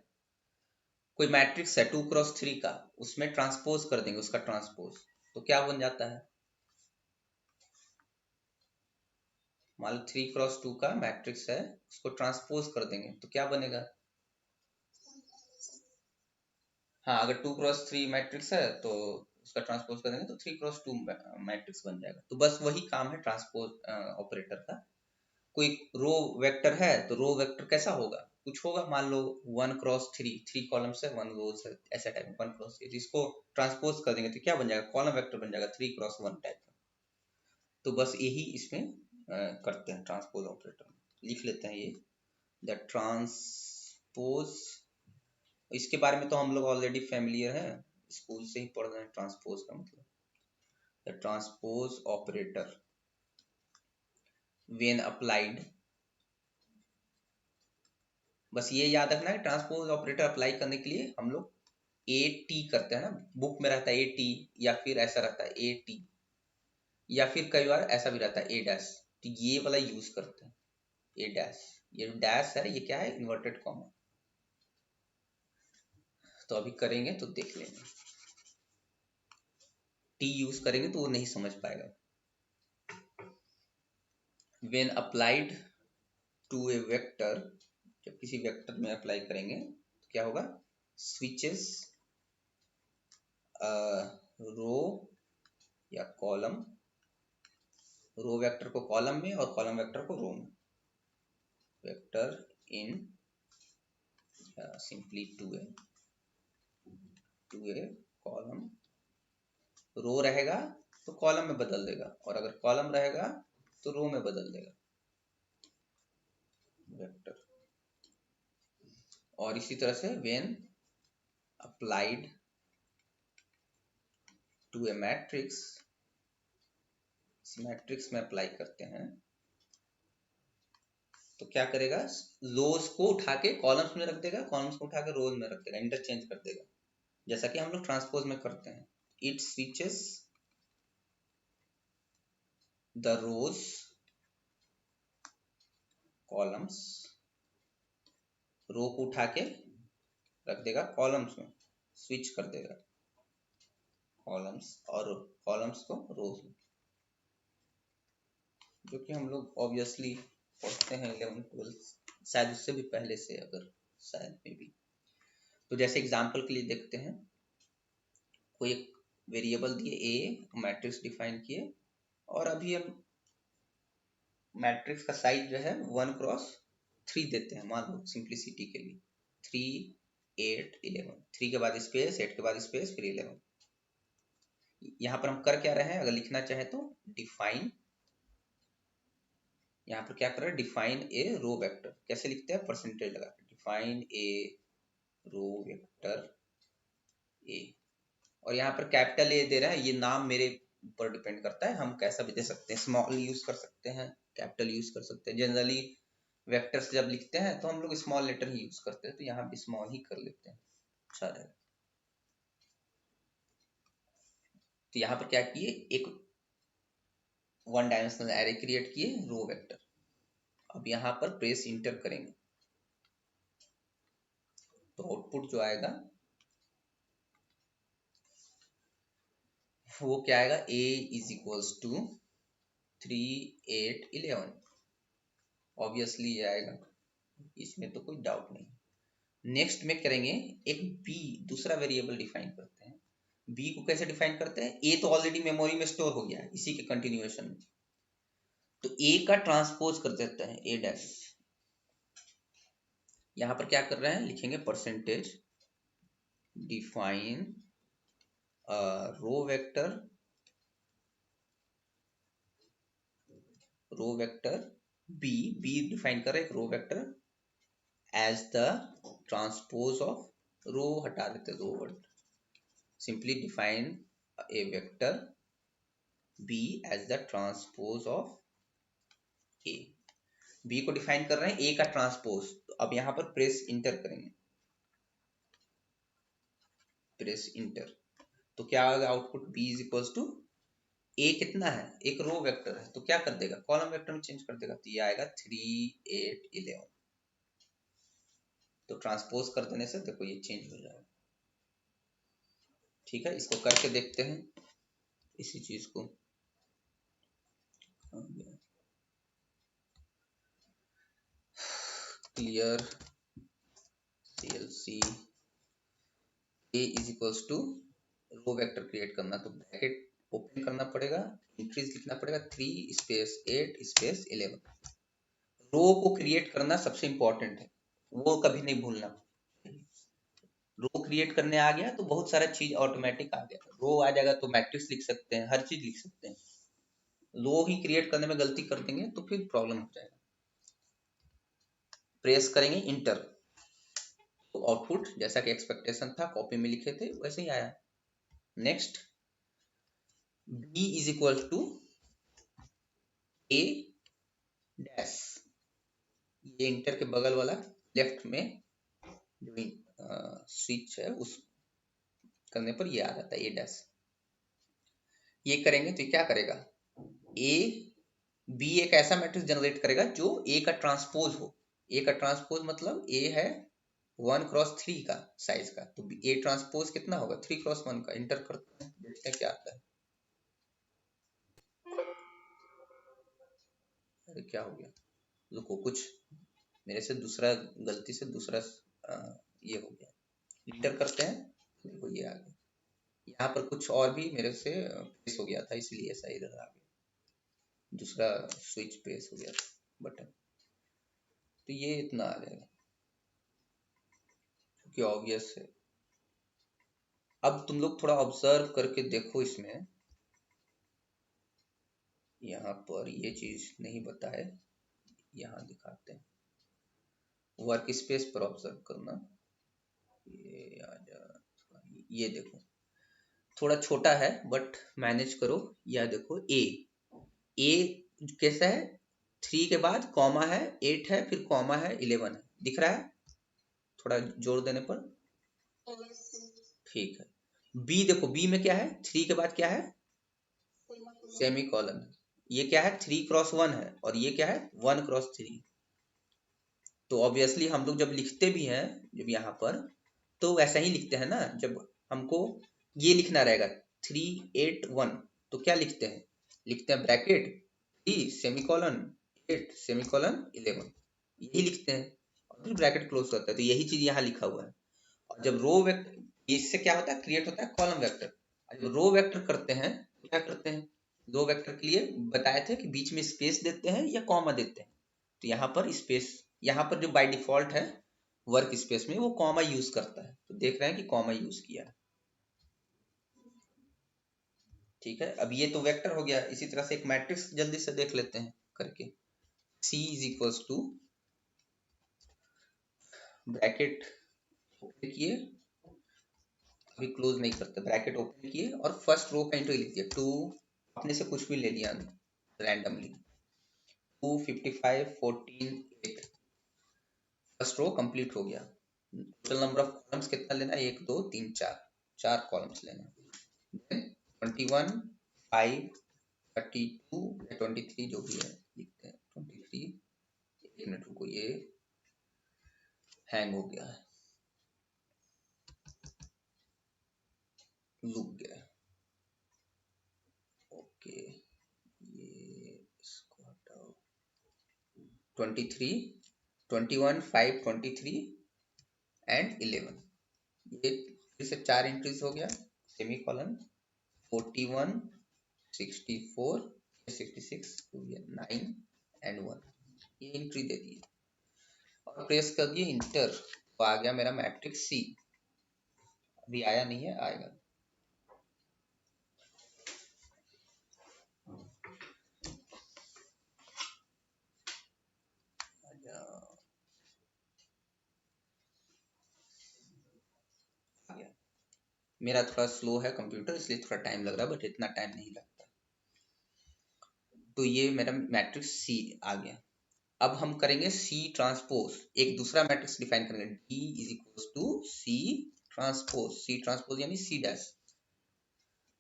कोई मैट्रिक्स है 2x3 का, उसमें ट्रांसपोज कर देंगे उसका ट्रांसपोज, तो क्या बन जाता है, मान लो 3x2 का मैट्रिक्स है, उसको ट्रांसपोज कर देंगे तो क्या बनेगा। हाँ, अगर 2x3 मैट्रिक्स है तो उसका ट्रांसपोज कर देंगे तो 3x2 मैट्रिक्स बन जाएगा। तो बस वही काम है ट्रांसपोज ऑपरेटर का। कोई रो वेक्टर है तो रो वेक्टर कैसा होगा, कुछ होगा, मान लो 1x3, 3 कॉलम्स है 1 रोज है, ऐसा टाइप 1x3, इसको ट्रांसपोज कर देंगे तो क्या बन जाएगा, कॉलम वेक्टर बन जाएगा 3x1 टाइप का। तो बस यही इसमें करते हैं ट्रांसपोज ऑपरेटर, लिख लेते हैं ये द ट्रांसपोज। इसके बारे में तो हम लोग ऑलरेडी फैमिलियर है, स्कूल से ही पढ़ रहे हैं ट्रांसपोज का मतलब। The transpose operator when applied, बस ये याद रखना है ट्रांसपोज ऑपरेटर अप्लाई करने के लिए हम लोग ए टी करते हैं ना, बुक में रहता है ए टी, या फिर ऐसा रहता है ए टी, या फिर कई बार ऐसा भी रहता है ए डैश, तो ये वाला यूज करते हैं ए डैश। ये डैश है ये क्या है, इन्वर्टेड कॉमा। तो अभी करेंगे तो देख लेंगे, टी यूज करेंगे तो वो नहीं समझ पाएगा। When applied to a vector, जब किसी वेक्टर में अप्लाई करेंगे तो क्या होगा, स्विचेस रो या कॉलम, रो वेक्टर को कॉलम में और कॉलम वेक्टर को रो में, vector in simply 2a column, row रहेगा तो कॉलम में बदल देगा, और अगर कॉलम रहेगा तो रो में बदल देगा वेक्टर। और इसी तरह से when applied to a matrix, इस मैट्रिक्स में अप्लाई करते हैं तो क्या करेगा, रोज को उठा के कॉलम्स में रख देगा, कॉलम्स को उठा के रोज में रख देगा, इंटरचेंज कर देगा, जैसा कि हम लोग ट्रांसपोज में करते हैं। It switches the rows columns, row को उठा के रख देगा कॉलम्स में, स्विच कर देगा कॉलम्स और कॉलम्स को रोज में, जो कि हम लोग ऑब्वियसली पढ़ते हैं 11th-12th, शायद उससे भी पहले से, अगर शायद में भी। तो जैसे एग्जांपल के लिए देखते हैं, कोई एक वेरिएबल दिए ए, मैट्रिक्स डिफाइन किए, और अभी हम मैट्रिक्स का साइज जो है 1x3 देते हैं, मान लो सिंप्लिसिटी के लिए 3, 8, 11, 3 के बाद स्पेस, 8 के बाद स्पेस, फिर 11। यहाँ पर हम कर क्या रहे हैं, अगर लिखना चाहे तो डिफाइन, यहाँ पर क्या कर रहे हैं, डिफाइन ए रो वेक्टर। कैसे लिखते हैं, परसेंटेज लगा के, define a row vector A, और यहाँ पर कैपिटल ए दे रहा है, ये नाम मेरे ऊपर डिपेंड करता है, हम कैसा भी दे सकते हैं, स्मॉल यूज कर सकते हैं, कैपिटल यूज कर सकते हैं। जनरली वेक्टर्स जब लिखते हैं तो हम लोग स्मॉल लेटर ही यूज करते हैं, तो यहाँ भी स्मॉल ही कर लेते हैं, अच्छा रहेगा। तो यहाँ पर क्या किए, एक 1 डायमेंशनल एरे क्रिएट किए रो वेक्टर। अब यहाँ पर प्रेस इंटर करेंगे तो आउटपुट जो आएगा वो क्या आएगा, a is equals to 3, 8, 11, obviously ये आएगा, इसमें तो कोई डाउट नहीं। नेक्स्ट में करेंगे एक b, दूसरा वेरिएबल डिफाइन करते हैं। b को कैसे डिफाइन करते हैं, a तो ऑलरेडी मेमोरी में स्टोर हो गया है, इसी के कंटिन्यूएशन में, तो a का ट्रांसपोज कर देते हैं a डैश। यहां पर क्या कर रहे हैं, लिखेंगे percentage define row vector, b define कर रहे हैं एक row vector as the transpose of row, हटा देते row word, simply define a vector b as the transpose of a। b को डिफाइन कर रहे हैं a का ट्रांसपोज, तो अब यहां पर प्रेस इंटर करेंगे, प्रेस इंटर, तो क्या आएगा output, b is equals to, a कितना है, एक रो वेक्टर है, तो क्या कर देगा, कॉलम वेक्टर में चेंज कर देगा, तो ये आएगा 3, 8, 11। तो ट्रांसपोज कर देने से देखो ये चेंज हो जाएगा। ठीक है, इसको करके देखते हैं, इसी चीज को, clear CLC a is equals to, row vector create करना तो ब्रैकेट ओपन करना पड़ेगा, इंक्रीज लिखना पड़ेगा 3 स्पेस 8 स्पेस 11। रो को क्रिएट करना सबसे इंपॉर्टेंट है, वो कभी नहीं भूलना। रो क्रिएट करने आ गया तो बहुत सारा चीज ऑटोमेटिक आ गया, रो आ जाएगा तो मैट्रिक्स लिख सकते हैं, हर चीज लिख सकते हैं। रो ही क्रिएट करने में गलती कर देंगे तो फिर प्रॉब्लम हो जाएगा। प्रेस करेंगे इंटर, तो आउटपुट जैसा कि एक्सपेक्टेशन था, कॉपी में लिखे थे वैसे ही आया। Next b is equal to a dash, ये इंटर के बगल वाला लेफ्ट में जो स्विच है उस करने पर ये आ जाता है a डैश। ये करेंगे तो क्या करेगा, a b एक ऐसा मैट्रिक्स जनरेट करेगा जो a का ट्रांसपोज हो। a का ट्रांसपोज मतलब a है 1x3 का साइज का, तो a ट्रांसपोज कितना होगा, 3x1 का। इंटर करते हैं, देखते हैं क्या आता है। अरे क्या हो गया, रुको, कुछ मेरे से दूसरा, गलती से दूसरा ये हो गया। इंटर करते हैं, देखो ये आ गया। यहाँ पर कुछ और भी मेरे से प्रेस हो गया था, इसलिए ऐसा इधर आ गया, दूसरा स्विच प्रेस हो गया था बटन, तो ये इतना आ जाएगा। कि ऑब्वियस है। अब तुम लोग थोड़ा ऑब्जर्व करके देखो, इसमें यहाँ पर ये चीज नहीं बताए, यहाँ दिखाते हैं। वर्क स्पेस पर ऑब्जर्व करना, ये आ जा, ये देखो थोड़ा छोटा है बट मैनेज करो। यह देखो ए कैसा है, 3 के बाद कॉमा है, 8 है, फिर कॉमा है, 11 है, दिख रहा है थोड़ा जोर देने पर? ठीक है। बी देखो, बी में क्या है, 3 के बाद क्या है, सेमी कॉलन। ये क्या है, 3x1 है, और ये क्या है, 1x3। तो ऑब्वियसली हम लोग जब लिखते भी हैं, जब यहाँ पर, तो वैसा ही लिखते हैं ना। जब हमको ये लिखना रहेगा 381, तो क्या लिखते हैं, लिखते हैं ब्रैकेट 3 सेमीकोलन 8 सेमीकोलन 11, यही लिखते हैं, और फिर ब्रैकेट क्लोज करते हैं। तो यही चीज यहाँ लिखा हुआ है। और जब रो वेक्टर, इससे क्या होता है, क्रिएट होता है कॉलम वेक्टर। और जब रो वेक्टर करते हैं तो क्या करते हैं, रो वेक्टर के लिए बताए थे कि बीच में स्पेस देते हैं या कॉमा देते हैं। तो यहाँ पर स्पेस, यहाँ पर जो बाय डिफॉल्ट है वर्क स्पेस में, वो कॉमा यूज करता है, तो देख रहे हैं कि कॉमा यूज किया है। ठीक है, अब ये तो वेक्टर हो गया। इसी तरह से एक मैट्रिक्स जल्दी से देख लेते हैं करके। C is equals to, bracket open किए, अभी क्लोज नहीं करते, ब्रैकेट ओपन किए और फर्स्ट रो का इंट्री लिख दिया 2, अपने से कुछ भी ले लिया रैंडमली, 2 55 14 8, फर्स्ट रो कंप्लीट हो गया। टोटल नंबर ऑफ कॉलम्स कितना लेना है, 1 2 3 4, 4 कॉलम्स लेना। देन 21 5 32 या 23 जो भी है लिखते हैं 23। एक मिनट रुको, ये हैंग हो गया है, रुक गया। ओके, ये इसको हटाओ। 23 21 5 23 एंड 11, ये फिर से 4 एंट्रीज हो गया, सेमी कॉलन 41 64 66 9 एंड 1, ये एंट्री दे दी और प्रेस कर दिए इंटर, तो आ गया मेरा मैट्रिक्स सी। अभी आया नहीं है, आएगा। मेरा थोड़ा स्लो है कंप्यूटर, इसलिए थोड़ा टाइम लग रहा है, बट इतना टाइम नहीं लगता। तो ये मेरा मैट्रिक्स सी आ गया। अब हम करेंगे सी ट्रांसपोज, एक दूसरा मैट्रिक्स डिफाइन करेंगे, D is equal to C transpose, C transpose यानी सी डैश।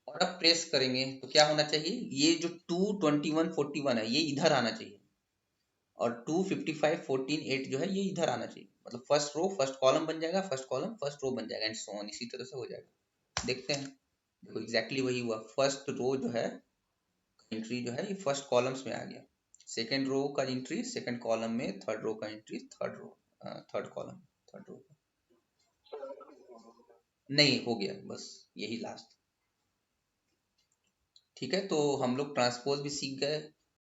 और अब प्रेस करेंगे तो क्या होना चाहिए, ये जो 2 21 41 है ये इधर आना चाहिए, और 2 55 14 8 जो है ये इधर आना चाहिए। मतलब फर्स्ट रो फर्स्ट कॉलम बन जाएगा, फर्स्ट कॉलम फर्स्ट रो बन जाएगा, एंड सो ऑन, इसी तरह से हो जाएगा। देखते हैं, देखो एग्जैक्टली वही हुआ। फर्स्ट रो जो है एंट्री जो है ये फर्स्ट कॉलम्स में आ गया, सेकंड रो का एंट्री सेकंड कॉलम में, थर्ड रो का entry third row, third column third row. नहीं हो गया, बस यही लास्ट। ठीक है, तो हम लोग ट्रांसपोज भी सीख गए,